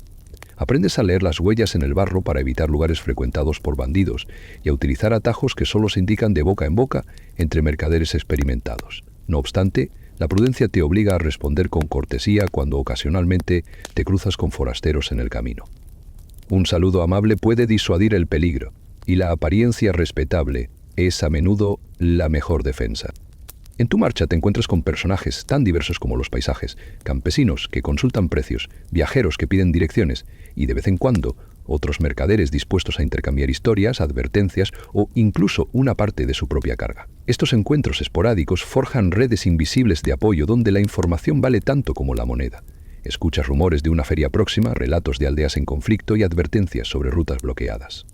Aprendes a leer las huellas en el barro para evitar lugares frecuentados por bandidos y a utilizar atajos que solo se indican de boca en boca entre mercaderes experimentados. No obstante, la prudencia te obliga a responder con cortesía cuando ocasionalmente te cruzas con forasteros en el camino. Un saludo amable puede disuadir el peligro, y la apariencia respetable es a menudo la mejor defensa. En tu marcha te encuentras con personajes tan diversos como los paisajes, campesinos que consultan precios, viajeros que piden direcciones y de vez en cuando otros mercaderes dispuestos a intercambiar historias, advertencias o incluso una parte de su propia carga. Estos encuentros esporádicos forjan redes invisibles de apoyo donde la información vale tanto como la moneda. Escuchas rumores de una feria próxima, relatos de aldeas en conflicto y advertencias sobre rutas bloqueadas.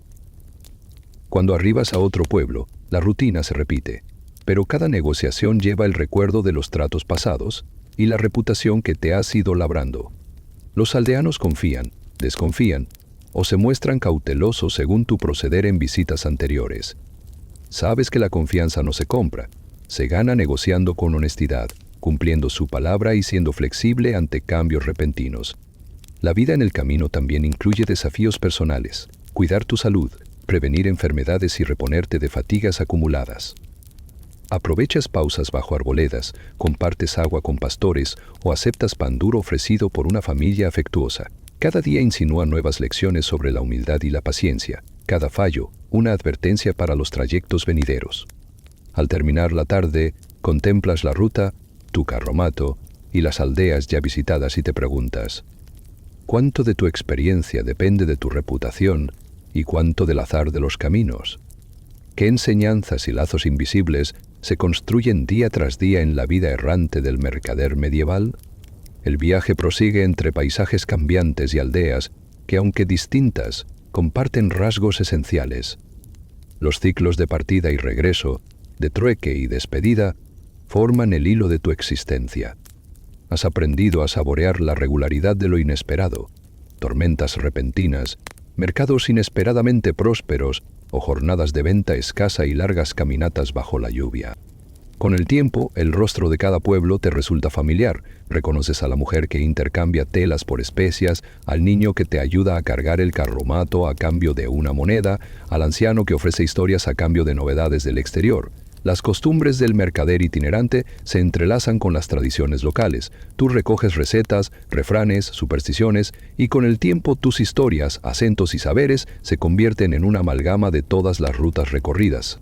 Cuando arribas a otro pueblo, la rutina se repite, pero cada negociación lleva el recuerdo de los tratos pasados y la reputación que te has ido labrando. Los aldeanos confían, desconfían o se muestran cautelosos según tu proceder en visitas anteriores. Sabes que la confianza no se compra, se gana negociando con honestidad, cumpliendo su palabra y siendo flexible ante cambios repentinos. La vida en el camino también incluye desafíos personales, cuidar tu salud, prevenir enfermedades y reponerte de fatigas acumuladas. Aprovechas pausas bajo arboledas, compartes agua con pastores o aceptas pan duro ofrecido por una familia afectuosa. Cada día insinúa nuevas lecciones sobre la humildad y la paciencia. Cada fallo, una advertencia para los trayectos venideros. Al terminar la tarde, contemplas la ruta, tu carromato y las aldeas ya visitadas y te preguntas: ¿cuánto de tu experiencia depende de tu reputación y cuánto del azar de los caminos? ¿Qué enseñanzas y lazos invisibles se construyen día tras día en la vida errante del mercader medieval? El viaje prosigue entre paisajes cambiantes y aldeas que, aunque distintas, comparten rasgos esenciales. Los ciclos de partida y regreso, de trueque y despedida, forman el hilo de tu existencia. Has aprendido a saborear la regularidad de lo inesperado, tormentas repentinas, mercados inesperadamente prósperos o jornadas de venta escasa y largas caminatas bajo la lluvia. Con el tiempo, el rostro de cada pueblo te resulta familiar. Reconoces a la mujer que intercambia telas por especias, al niño que te ayuda a cargar el carromato a cambio de una moneda, al anciano que ofrece historias a cambio de novedades del exterior. Las costumbres del mercader itinerante se entrelazan con las tradiciones locales. Tú recoges recetas, refranes, supersticiones, y con el tiempo tus historias, acentos y saberes se convierten en una amalgama de todas las rutas recorridas.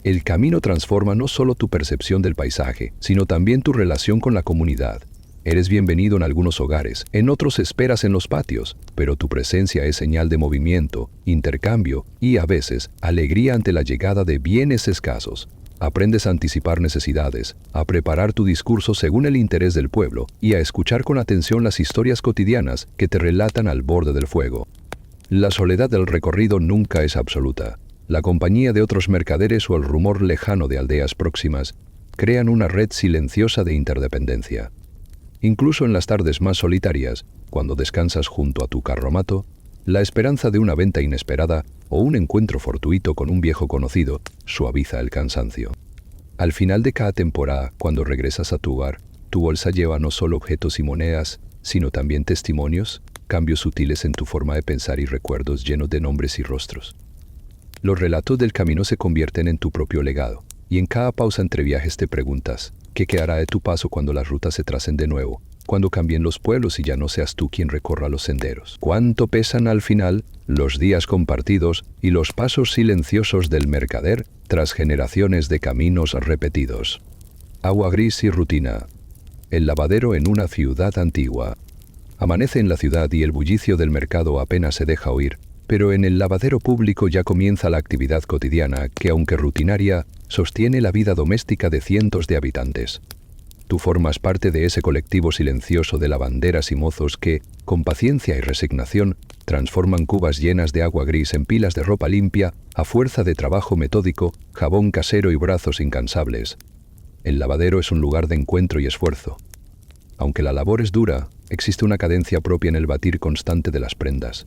El camino transforma no solo tu percepción del paisaje, sino también tu relación con la comunidad. Eres bienvenido en algunos hogares, en otros esperas en los patios, pero tu presencia es señal de movimiento, intercambio y, a veces, alegría ante la llegada de bienes escasos. Aprendes a anticipar necesidades, a preparar tu discurso según el interés del pueblo y a escuchar con atención las historias cotidianas que te relatan al borde del fuego. La soledad del recorrido nunca es absoluta. La compañía de otros mercaderes o el rumor lejano de aldeas próximas crean una red silenciosa de interdependencia. Incluso en las tardes más solitarias, cuando descansas junto a tu carromato, la esperanza de una venta inesperada o un encuentro fortuito con un viejo conocido suaviza el cansancio. Al final de cada temporada, cuando regresas a tu hogar, tu bolsa lleva no solo objetos y monedas, sino también testimonios, cambios sutiles en tu forma de pensar y recuerdos llenos de nombres y rostros. Los relatos del camino se convierten en tu propio legado, y en cada pausa entre viajes te preguntas: ¿qué quedará de tu paso cuando las rutas se tracen de nuevo? Cuando cambien los pueblos y ya no seas tú quien recorra los senderos. ¿Cuánto pesan al final los días compartidos y los pasos silenciosos del mercader tras generaciones de caminos repetidos? Agua gris y rutina. El lavadero en una ciudad antigua. Amanece en la ciudad y el bullicio del mercado apenas se deja oír, pero en el lavadero público ya comienza la actividad cotidiana que, aunque rutinaria, sostiene la vida doméstica de cientos de habitantes. Tú formas parte de ese colectivo silencioso de lavanderas y mozos que, con paciencia y resignación, transforman cubas llenas de agua gris en pilas de ropa limpia a fuerza de trabajo metódico, jabón casero y brazos incansables. El lavadero es un lugar de encuentro y esfuerzo. Aunque la labor es dura, existe una cadencia propia en el batir constante de las prendas,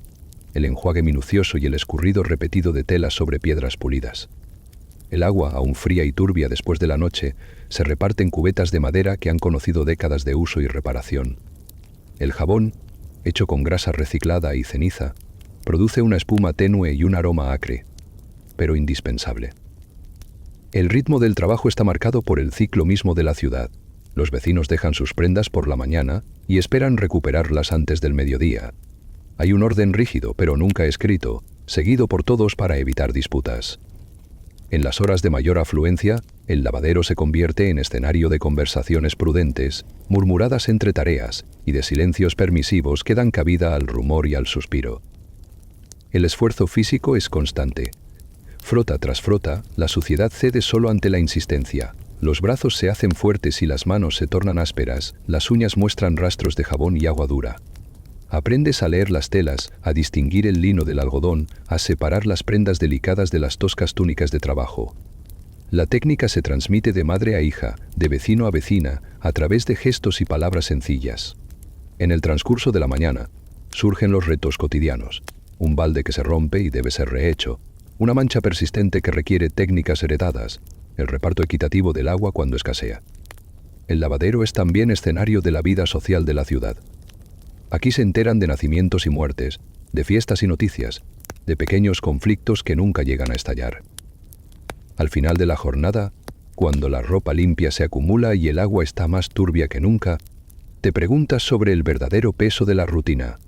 el enjuague minucioso y el escurrido repetido de telas sobre piedras pulidas. El agua, aún fría y turbia después de la noche, se reparte en cubetas de madera que han conocido décadas de uso y reparación. El jabón, hecho con grasa reciclada y ceniza, produce una espuma tenue y un aroma acre, pero indispensable. El ritmo del trabajo está marcado por el ciclo mismo de la ciudad. Los vecinos dejan sus prendas por la mañana y esperan recuperarlas antes del mediodía. Hay un orden rígido, pero nunca escrito, seguido por todos para evitar disputas. En las horas de mayor afluencia, el lavadero se convierte en escenario de conversaciones prudentes, murmuradas entre tareas, y de silencios permisivos que dan cabida al rumor y al suspiro. El esfuerzo físico es constante. Frota tras frota, la suciedad cede solo ante la insistencia. Los brazos se hacen fuertes y las manos se tornan ásperas, las uñas muestran rastros de jabón y agua dura. Aprendes a leer las telas, a distinguir el lino del algodón, a separar las prendas delicadas de las toscas túnicas de trabajo. La técnica se transmite de madre a hija, de vecino a vecina, a través de gestos y palabras sencillas. En el transcurso de la mañana, surgen los retos cotidianos. Un balde que se rompe y debe ser rehecho, una mancha persistente que requiere técnicas heredadas, el reparto equitativo del agua cuando escasea. El lavadero es también escenario de la vida social de la ciudad. Aquí se enteran de nacimientos y muertes, de fiestas y noticias, de pequeños conflictos que nunca llegan a estallar. Al final de la jornada, cuando la ropa limpia se acumula y el agua está más turbia que nunca, te preguntas sobre el verdadero peso de la rutina.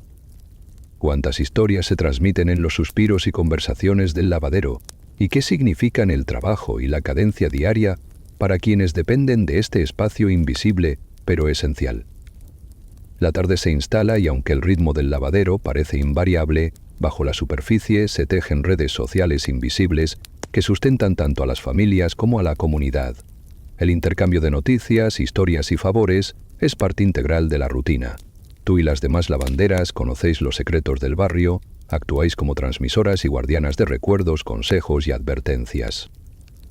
¿Cuántas historias se transmiten en los suspiros y conversaciones del lavadero? ¿Y qué significan el trabajo y la cadencia diaria para quienes dependen de este espacio invisible, pero esencial? La tarde se instala y aunque el ritmo del lavadero parece invariable, bajo la superficie se tejen redes sociales invisibles que sustentan tanto a las familias como a la comunidad. El intercambio de noticias, historias y favores es parte integral de la rutina. Tú y las demás lavanderas conocéis los secretos del barrio, actuáis como transmisoras y guardianas de recuerdos, consejos y advertencias.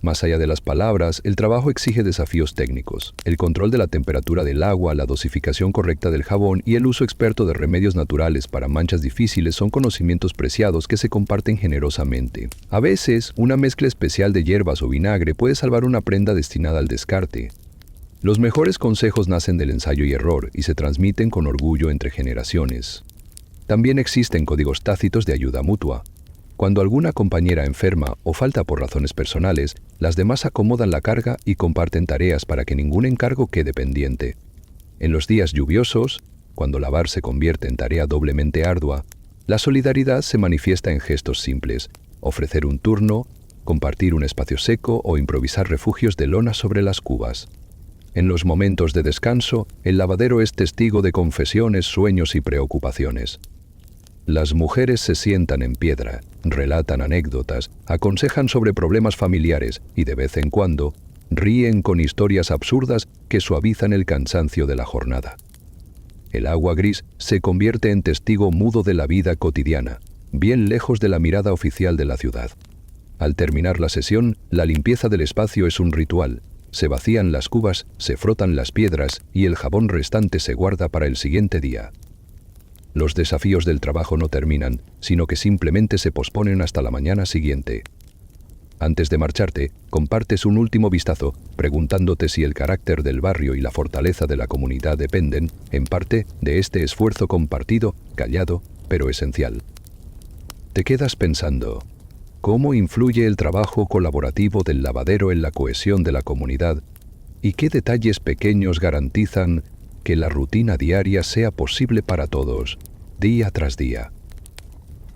Más allá de las palabras, el trabajo exige desafíos técnicos. El control de la temperatura del agua, la dosificación correcta del jabón y el uso experto de remedios naturales para manchas difíciles son conocimientos preciados que se comparten generosamente. A veces, una mezcla especial de hierbas o vinagre puede salvar una prenda destinada al descarte. Los mejores consejos nacen del ensayo y error y se transmiten con orgullo entre generaciones. También existen códigos tácitos de ayuda mutua. Cuando alguna compañera enferma o falta por razones personales, las demás acomodan la carga y comparten tareas para que ningún encargo quede pendiente. En los días lluviosos, cuando lavar se convierte en tarea doblemente ardua, la solidaridad se manifiesta en gestos simples: ofrecer un turno, compartir un espacio seco o improvisar refugios de lona sobre las cubas. En los momentos de descanso, el lavadero es testigo de confesiones, sueños y preocupaciones. Las mujeres se sientan en piedra, relatan anécdotas, aconsejan sobre problemas familiares y, de vez en cuando, ríen con historias absurdas que suavizan el cansancio de la jornada. El agua gris se convierte en testigo mudo de la vida cotidiana, bien lejos de la mirada oficial de la ciudad. Al terminar la sesión, la limpieza del espacio es un ritual. Se vacían las cubas, se frotan las piedras y el jabón restante se guarda para el siguiente día. Los desafíos del trabajo no terminan, sino que simplemente se posponen hasta la mañana siguiente. Antes de marcharte, compartes un último vistazo, preguntándote si el carácter del barrio y la fortaleza de la comunidad dependen, en parte, de este esfuerzo compartido, callado, pero esencial. Te quedas pensando, ¿cómo influye el trabajo colaborativo del lavadero en la cohesión de la comunidad? ¿Y qué detalles pequeños garantizan que la rutina diaria sea posible para todos, día tras día?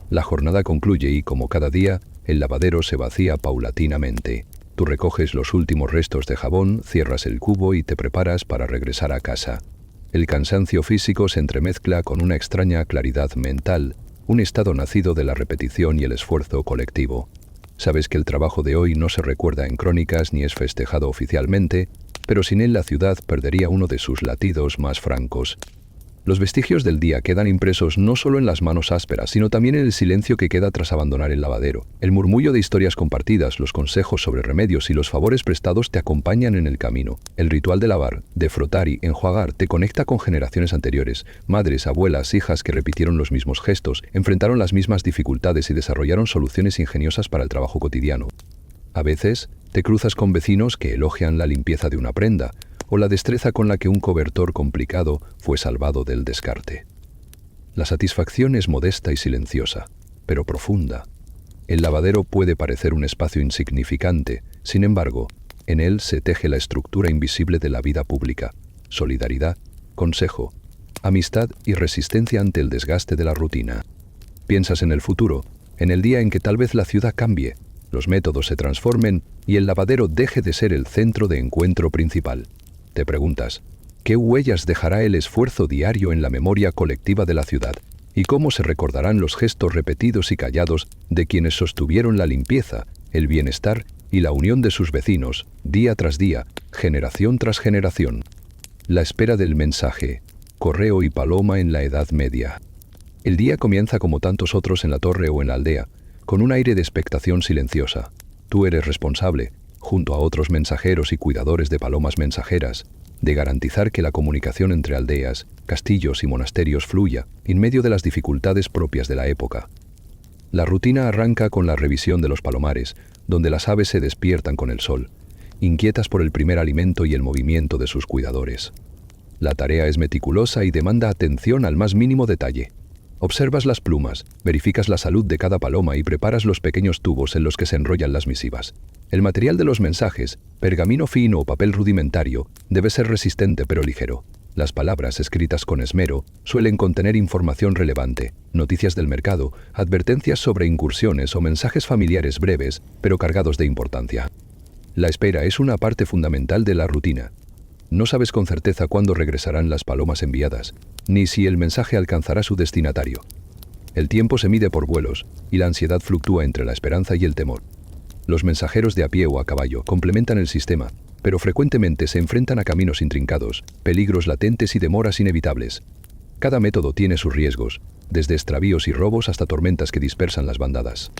La jornada concluye y, como cada día, el lavadero se vacía paulatinamente. Tú recoges los últimos restos de jabón, cierras el cubo y te preparas para regresar a casa. El cansancio físico se entremezcla con una extraña claridad mental, un estado nacido de la repetición y el esfuerzo colectivo. Sabes que el trabajo de hoy no se recuerda en crónicas ni es festejado oficialmente, pero sin él la ciudad perdería uno de sus latidos más francos. Los vestigios del día quedan impresos no solo en las manos ásperas, sino también en el silencio que queda tras abandonar el lavadero. El murmullo de historias compartidas, los consejos sobre remedios y los favores prestados te acompañan en el camino. El ritual de lavar, de frotar y enjuagar te conecta con generaciones anteriores, madres, abuelas, hijas que repitieron los mismos gestos, enfrentaron las mismas dificultades y desarrollaron soluciones ingeniosas para el trabajo cotidiano. A veces, te cruzas con vecinos que elogian la limpieza de una prenda, o la destreza con la que un cobertor complicado fue salvado del descarte. La satisfacción es modesta y silenciosa, pero profunda. El lavadero puede parecer un espacio insignificante, sin embargo, en él se teje la estructura invisible de la vida pública: solidaridad, consejo, amistad y resistencia ante el desgaste de la rutina. Piensas en el futuro, en el día en que tal vez la ciudad cambie, los métodos se transformen y el lavadero deje de ser el centro de encuentro principal. Te preguntas, ¿qué huellas dejará el esfuerzo diario en la memoria colectiva de la ciudad? ¿Y cómo se recordarán los gestos repetidos y callados de quienes sostuvieron la limpieza, el bienestar y la unión de sus vecinos, día tras día, generación tras generación? La espera del mensaje, correo y paloma en la Edad Media. El día comienza como tantos otros en la torre o en la aldea, con un aire de expectación silenciosa. Tú eres responsable, junto a otros mensajeros y cuidadores de palomas mensajeras, de garantizar que la comunicación entre aldeas, castillos y monasterios fluya en medio de las dificultades propias de la época. La rutina arranca con la revisión de los palomares, donde las aves se despiertan con el sol, inquietas por el primer alimento y el movimiento de sus cuidadores. La tarea es meticulosa y demanda atención al más mínimo detalle. Observas las plumas, verificas la salud de cada paloma y preparas los pequeños tubos en los que se enrollan las misivas. El material de los mensajes, pergamino fino o papel rudimentario, debe ser resistente pero ligero. Las palabras, escritas con esmero, suelen contener información relevante, noticias del mercado, advertencias sobre incursiones o mensajes familiares breves, pero cargados de importancia. La espera es una parte fundamental de la rutina. No sabes con certeza cuándo regresarán las palomas enviadas, ni si el mensaje alcanzará su destinatario. El tiempo se mide por vuelos, y la ansiedad fluctúa entre la esperanza y el temor. Los mensajeros de a pie o a caballo complementan el sistema, pero frecuentemente se enfrentan a caminos intrincados, peligros latentes y demoras inevitables. Cada método tiene sus riesgos, desde extravíos y robos hasta tormentas que dispersan las bandadas.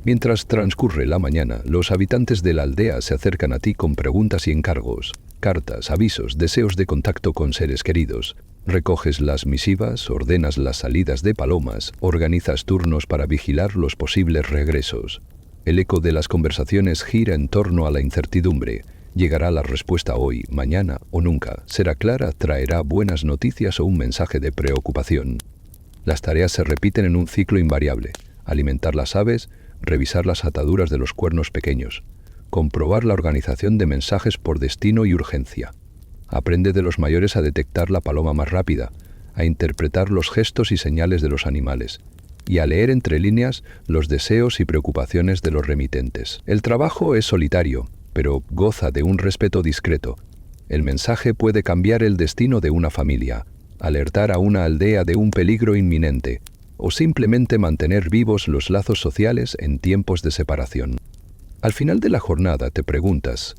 Mientras transcurre la mañana, los habitantes de la aldea se acercan a ti con preguntas y encargos, cartas, avisos, deseos de contacto con seres queridos. Recoges las misivas, ordenas las salidas de palomas, organizas turnos para vigilar los posibles regresos. El eco de las conversaciones gira en torno a la incertidumbre. ¿Llegará la respuesta hoy, mañana o nunca? ¿Será clara? ¿Traerá buenas noticias o un mensaje de preocupación? Las tareas se repiten en un ciclo invariable. Alimentar las aves, revisar las ataduras de los cuernos pequeños, comprobar la organización de mensajes por destino y urgencia. Aprende de los mayores a detectar la paloma más rápida, a interpretar los gestos y señales de los animales, y a leer entre líneas los deseos y preocupaciones de los remitentes. El trabajo es solitario, pero goza de un respeto discreto. El mensaje puede cambiar el destino de una familia, alertar a una aldea de un peligro inminente, o simplemente mantener vivos los lazos sociales en tiempos de separación. Al final de la jornada te preguntas,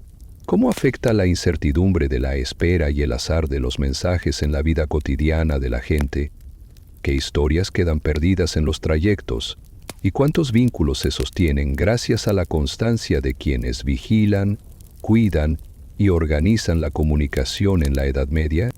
¿cómo afecta la incertidumbre de la espera y el azar de los mensajes en la vida cotidiana de la gente? ¿Qué historias quedan perdidas en los trayectos? ¿Y cuántos vínculos se sostienen gracias a la constancia de quienes vigilan, cuidan y organizan la comunicación en la Edad Media?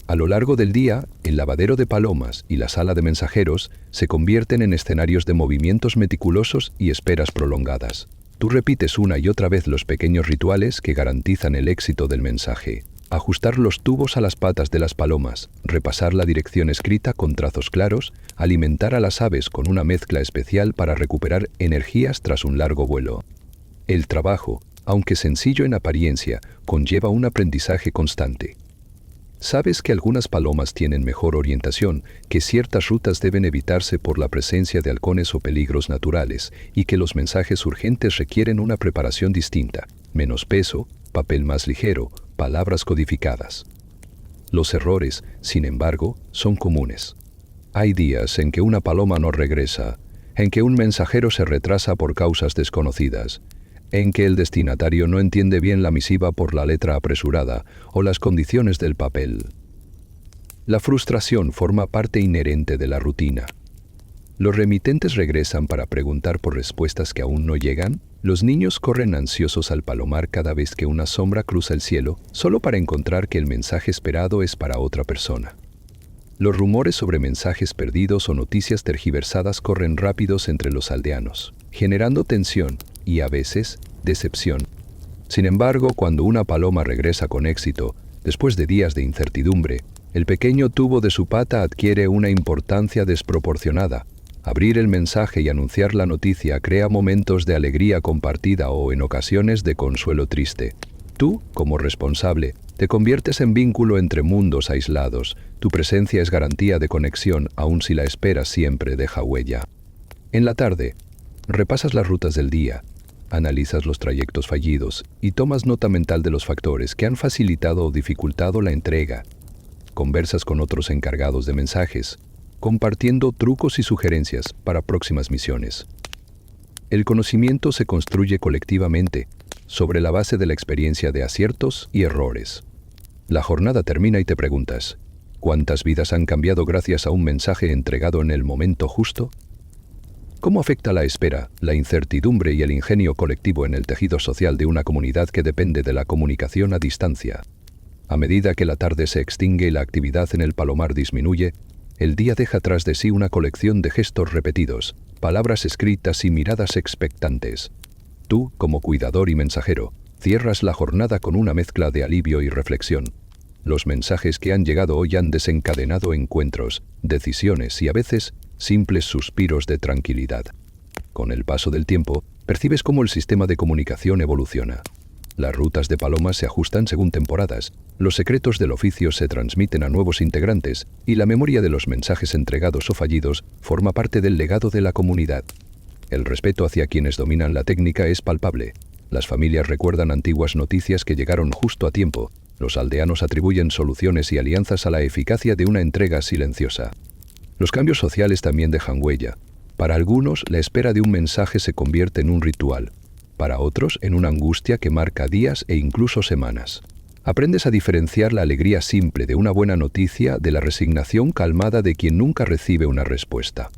A lo largo del día, el lavadero de palomas y la sala de mensajeros se convierten en escenarios de movimientos meticulosos y esperas prolongadas. Tú repites una y otra vez los pequeños rituales que garantizan el éxito del mensaje. Ajustar los tubos a las patas de las palomas, repasar la dirección escrita con trazos claros, alimentar a las aves con una mezcla especial para recuperar energías tras un largo vuelo. El trabajo, aunque sencillo en apariencia, conlleva un aprendizaje constante. Sabes que algunas palomas tienen mejor orientación, que ciertas rutas deben evitarse por la presencia de halcones o peligros naturales, y que los mensajes urgentes requieren una preparación distinta, menos peso, papel más ligero, palabras codificadas. Los errores, sin embargo, son comunes. Hay días en que una paloma no regresa, en que un mensajero se retrasa por causas desconocidas, en que el destinatario no entiende bien la misiva por la letra apresurada o las condiciones del papel. La frustración forma parte inherente de la rutina. Los remitentes regresan para preguntar por respuestas que aún no llegan. Los niños corren ansiosos al palomar cada vez que una sombra cruza el cielo, solo para encontrar que el mensaje esperado es para otra persona. Los rumores sobre mensajes perdidos o noticias tergiversadas corren rápidos entre los aldeanos, generando tensión y, a veces, decepción. Sin embargo, cuando una paloma regresa con éxito, después de días de incertidumbre, el pequeño tubo de su pata adquiere una importancia desproporcionada. Abrir el mensaje y anunciar la noticia crea momentos de alegría compartida o, en ocasiones, de consuelo triste. Tú, como responsable, te conviertes en vínculo entre mundos aislados. Tu presencia es garantía de conexión, aun si la espera siempre deja huella. En la tarde, repasas las rutas del día, analizas los trayectos fallidos y tomas nota mental de los factores que han facilitado o dificultado la entrega. Conversas con otros encargados de mensajes, compartiendo trucos y sugerencias para próximas misiones. El conocimiento se construye colectivamente, sobre la base de la experiencia de aciertos y errores. La jornada termina y te preguntas, ¿cuántas vidas han cambiado gracias a un mensaje entregado en el momento justo? ¿Cómo afecta la espera, la incertidumbre y el ingenio colectivo en el tejido social de una comunidad que depende de la comunicación a distancia? A medida que la tarde se extingue y la actividad en el palomar disminuye, el día deja tras de sí una colección de gestos repetidos, palabras escritas y miradas expectantes. Tú, como cuidador y mensajero, Cierras la jornada con una mezcla de alivio y reflexión. Los mensajes que han llegado hoy han desencadenado encuentros, decisiones y a veces simples suspiros de tranquilidad. Con el paso del tiempo, percibes cómo el sistema de comunicación evoluciona. Las rutas de palomas se ajustan según temporadas, los secretos del oficio se transmiten a nuevos integrantes y la memoria de los mensajes entregados o fallidos forma parte del legado de la comunidad. El respeto hacia quienes dominan la técnica es palpable. Las familias recuerdan antiguas noticias que llegaron justo a tiempo. Los aldeanos atribuyen soluciones y alianzas a la eficacia de una entrega silenciosa. Los cambios sociales también dejan huella. Para algunos, la espera de un mensaje se convierte en un ritual. Para otros, en una angustia que marca días e incluso semanas. Aprendes a diferenciar la alegría simple de una buena noticia de la resignación calmada de quien nunca recibe una respuesta.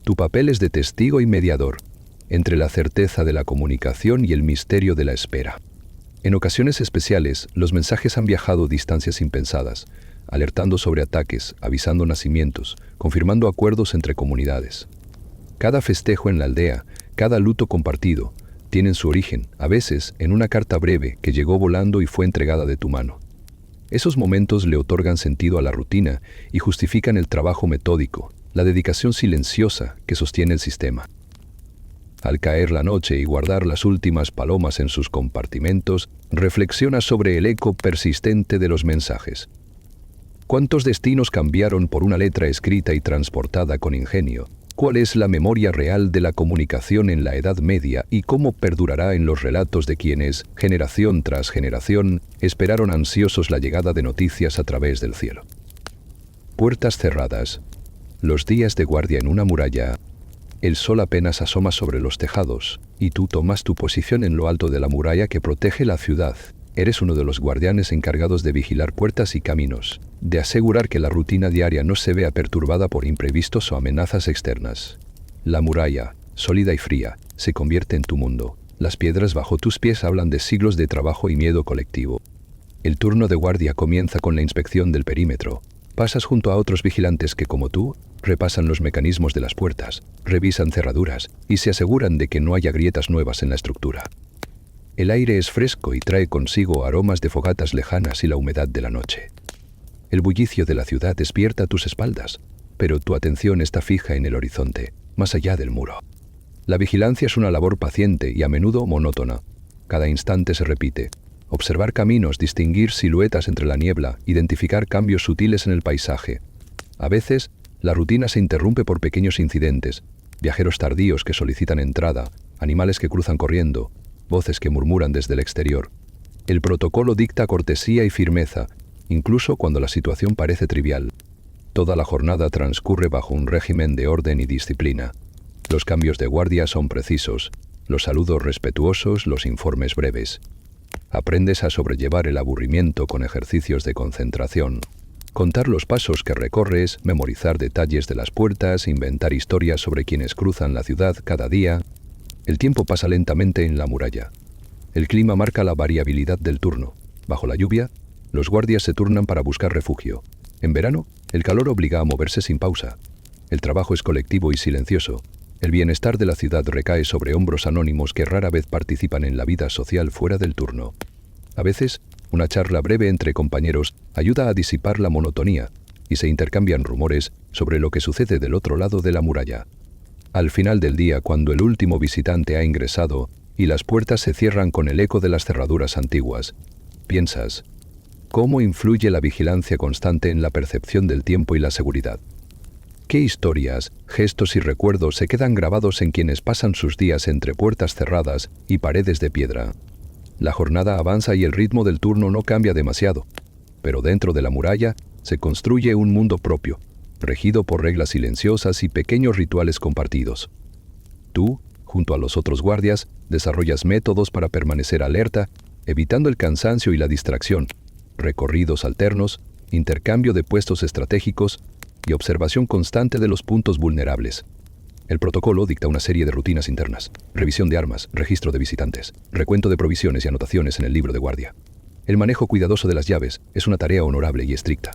Tu papel es de testigo y mediador, entre la certeza de la comunicación y el misterio de la espera. En ocasiones especiales, los mensajes han viajado distancias impensadas, alertando sobre ataques, avisando nacimientos, confirmando acuerdos entre comunidades. Cada festejo en la aldea, cada luto compartido, tienen su origen, a veces, en una carta breve que llegó volando y fue entregada de tu mano. Esos momentos le otorgan sentido a la rutina y justifican el trabajo metódico, la dedicación silenciosa que sostiene el sistema. Al caer la noche y guardar las últimas palomas en sus compartimentos, reflexiona sobre el eco persistente de los mensajes. ¿Cuántos destinos cambiaron por una letra escrita y transportada con ingenio? ¿Cuál es la memoria real de la comunicación en la Edad Media y cómo perdurará en los relatos de quienes, generación tras generación, esperaron ansiosos la llegada de noticias a través del cielo? Puertas cerradas. Los días de guardia en una muralla. El sol apenas asoma sobre los tejados, y tú tomas tu posición en lo alto de la muralla que protege la ciudad. Eres uno de los guardianes encargados de vigilar puertas y caminos, de asegurar que la rutina diaria no se vea perturbada por imprevistos o amenazas externas. La muralla, sólida y fría, se convierte en tu mundo. Las piedras bajo tus pies hablan de siglos de trabajo y miedo colectivo. El turno de guardia comienza con la inspección del perímetro. Pasas junto a otros vigilantes que, como tú, repasan los mecanismos de las puertas, revisan cerraduras y se aseguran de que no haya grietas nuevas en la estructura. El aire es fresco y trae consigo aromas de fogatas lejanas y la humedad de la noche. El bullicio de la ciudad despierta a tus espaldas, pero tu atención está fija en el horizonte, más allá del muro. La vigilancia es una labor paciente y a menudo monótona. Cada instante se repite. Observar caminos, distinguir siluetas entre la niebla, identificar cambios sutiles en el paisaje. A veces, la rutina se interrumpe por pequeños incidentes, viajeros tardíos que solicitan entrada, animales que cruzan corriendo, voces que murmuran desde el exterior. El protocolo dicta cortesía y firmeza, incluso cuando la situación parece trivial. Toda la jornada transcurre bajo un régimen de orden y disciplina. Los cambios de guardia son precisos, los saludos respetuosos, los informes breves. Aprendes a sobrellevar el aburrimiento con ejercicios de concentración. Contar los pasos que recorres, memorizar detalles de las puertas, inventar historias sobre quienes cruzan la ciudad cada día. El tiempo pasa lentamente en la muralla. El clima marca la variabilidad del turno. Bajo la lluvia, los guardias se turnan para buscar refugio. En verano, el calor obliga a moverse sin pausa. El trabajo es colectivo y silencioso. El bienestar de la ciudad recae sobre hombros anónimos que rara vez participan en la vida social fuera del turno. A veces, una charla breve entre compañeros ayuda a disipar la monotonía y se intercambian rumores sobre lo que sucede del otro lado de la muralla. Al final del día, cuando el último visitante ha ingresado y las puertas se cierran con el eco de las cerraduras antiguas, piensas, ¿cómo influye la vigilancia constante en la percepción del tiempo y la seguridad? ¿Qué historias, gestos y recuerdos se quedan grabados en quienes pasan sus días entre puertas cerradas y paredes de piedra? La jornada avanza y el ritmo del turno no cambia demasiado, pero dentro de la muralla se construye un mundo propio, regido por reglas silenciosas y pequeños rituales compartidos. Tú, junto a los otros guardias, desarrollas métodos para permanecer alerta, evitando el cansancio y la distracción, recorridos alternos, intercambio de puestos estratégicos y observación constante de los puntos vulnerables. El protocolo dicta una serie de rutinas internas: revisión de armas, registro de visitantes, recuento de provisiones y anotaciones en el libro de guardia. El manejo cuidadoso de las llaves es una tarea honorable y estricta.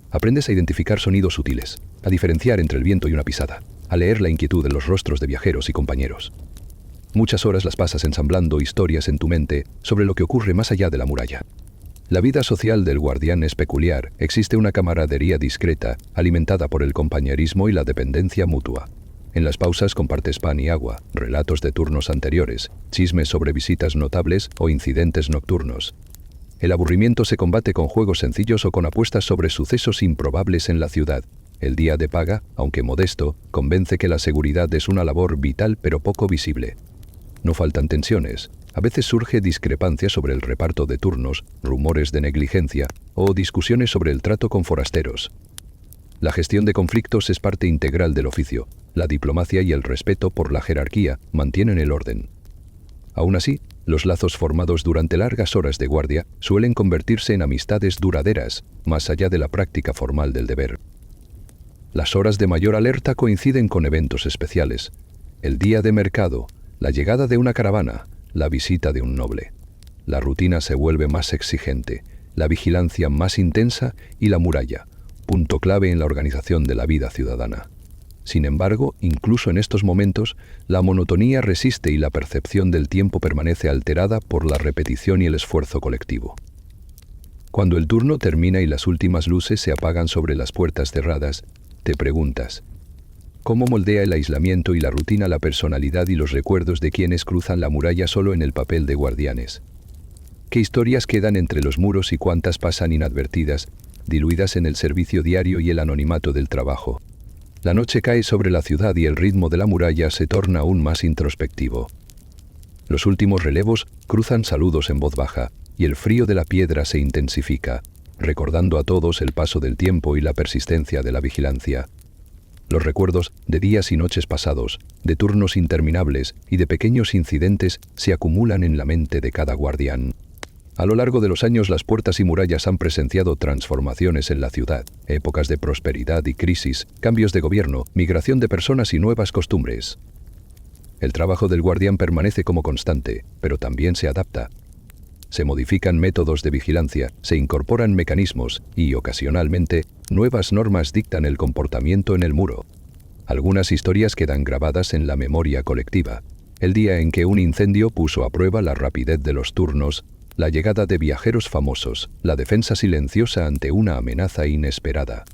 Aprendes a identificar sonidos sutiles, a diferenciar entre el viento y una pisada, a leer la inquietud en los rostros de viajeros y compañeros. Muchas horas las pasas ensamblando historias en tu mente sobre lo que ocurre más allá de la muralla. La vida social del guardián es peculiar. Existe una camaradería discreta, alimentada por el compañerismo y la dependencia mutua. En las pausas compartes pan y agua, relatos de turnos anteriores, chismes sobre visitas notables o incidentes nocturnos. El aburrimiento se combate con juegos sencillos o con apuestas sobre sucesos improbables en la ciudad. El día de paga, aunque modesto, convence que la seguridad es una labor vital pero poco visible. No faltan tensiones. A veces surge discrepancia sobre el reparto de turnos, rumores de negligencia o discusiones sobre el trato con forasteros. La gestión de conflictos es parte integral del oficio. La diplomacia y el respeto por la jerarquía mantienen el orden. Aún así, los lazos formados durante largas horas de guardia suelen convertirse en amistades duraderas, más allá de la práctica formal del deber. Las horas de mayor alerta coinciden con eventos especiales. El día de mercado, la llegada de una caravana, la visita de un noble. La rutina se vuelve más exigente, la vigilancia más intensa y la muralla, punto clave en la organización de la vida ciudadana. Sin embargo, incluso en estos momentos, la monotonía resiste y la percepción del tiempo permanece alterada por la repetición y el esfuerzo colectivo. Cuando el turno termina y las últimas luces se apagan sobre las puertas cerradas, te preguntas, ¿cómo moldea el aislamiento y la rutina la personalidad y los recuerdos de quienes cruzan la muralla solo en el papel de guardianes? ¿Qué historias quedan entre los muros y cuántas pasan inadvertidas, diluidas en el servicio diario y el anonimato del trabajo? La noche cae sobre la ciudad y el ritmo de la muralla se torna aún más introspectivo. Los últimos relevos cruzan saludos en voz baja, y el frío de la piedra se intensifica, recordando a todos el paso del tiempo y la persistencia de la vigilancia. Los recuerdos de días y noches pasados, de turnos interminables y de pequeños incidentes se acumulan en la mente de cada guardián. A lo largo de los años, las puertas y murallas han presenciado transformaciones en la ciudad, épocas de prosperidad y crisis, cambios de gobierno, migración de personas y nuevas costumbres. El trabajo del guardián permanece como constante, pero también se adapta. Se modifican métodos de vigilancia, se incorporan mecanismos y, ocasionalmente, nuevas normas dictan el comportamiento en el muro. Algunas historias quedan grabadas en la memoria colectiva. El día en que un incendio puso a prueba la rapidez de los turnos, la llegada de viajeros famosos, la defensa silenciosa ante una amenaza inesperada.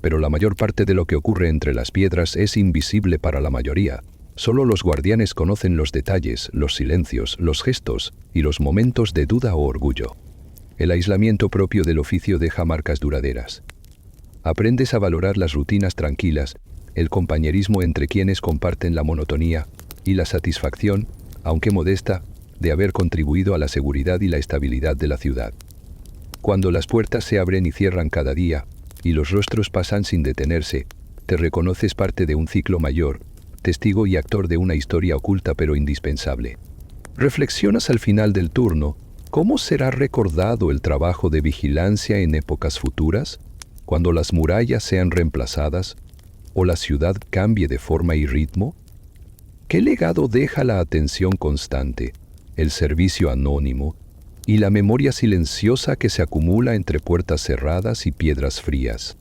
Pero la mayor parte de lo que ocurre entre las piedras es invisible para la mayoría. Solo los guardianes conocen los detalles, los silencios, los gestos y los momentos de duda o orgullo. El aislamiento propio del oficio deja marcas duraderas. Aprendes a valorar las rutinas tranquilas, el compañerismo entre quienes comparten la monotonía y la satisfacción, aunque modesta, de haber contribuido a la seguridad y la estabilidad de la ciudad. Cuando las puertas se abren y cierran cada día, y los rostros pasan sin detenerse, te reconoces parte de un ciclo mayor, testigo y actor de una historia oculta pero indispensable. Reflexionas al final del turno, ¿cómo será recordado el trabajo de vigilancia en épocas futuras? Cuando las murallas sean reemplazadas, o la ciudad cambie de forma y ritmo. ¿Qué legado deja la atención constante, el servicio anónimo y la memoria silenciosa que se acumula entre puertas cerradas y piedras frías?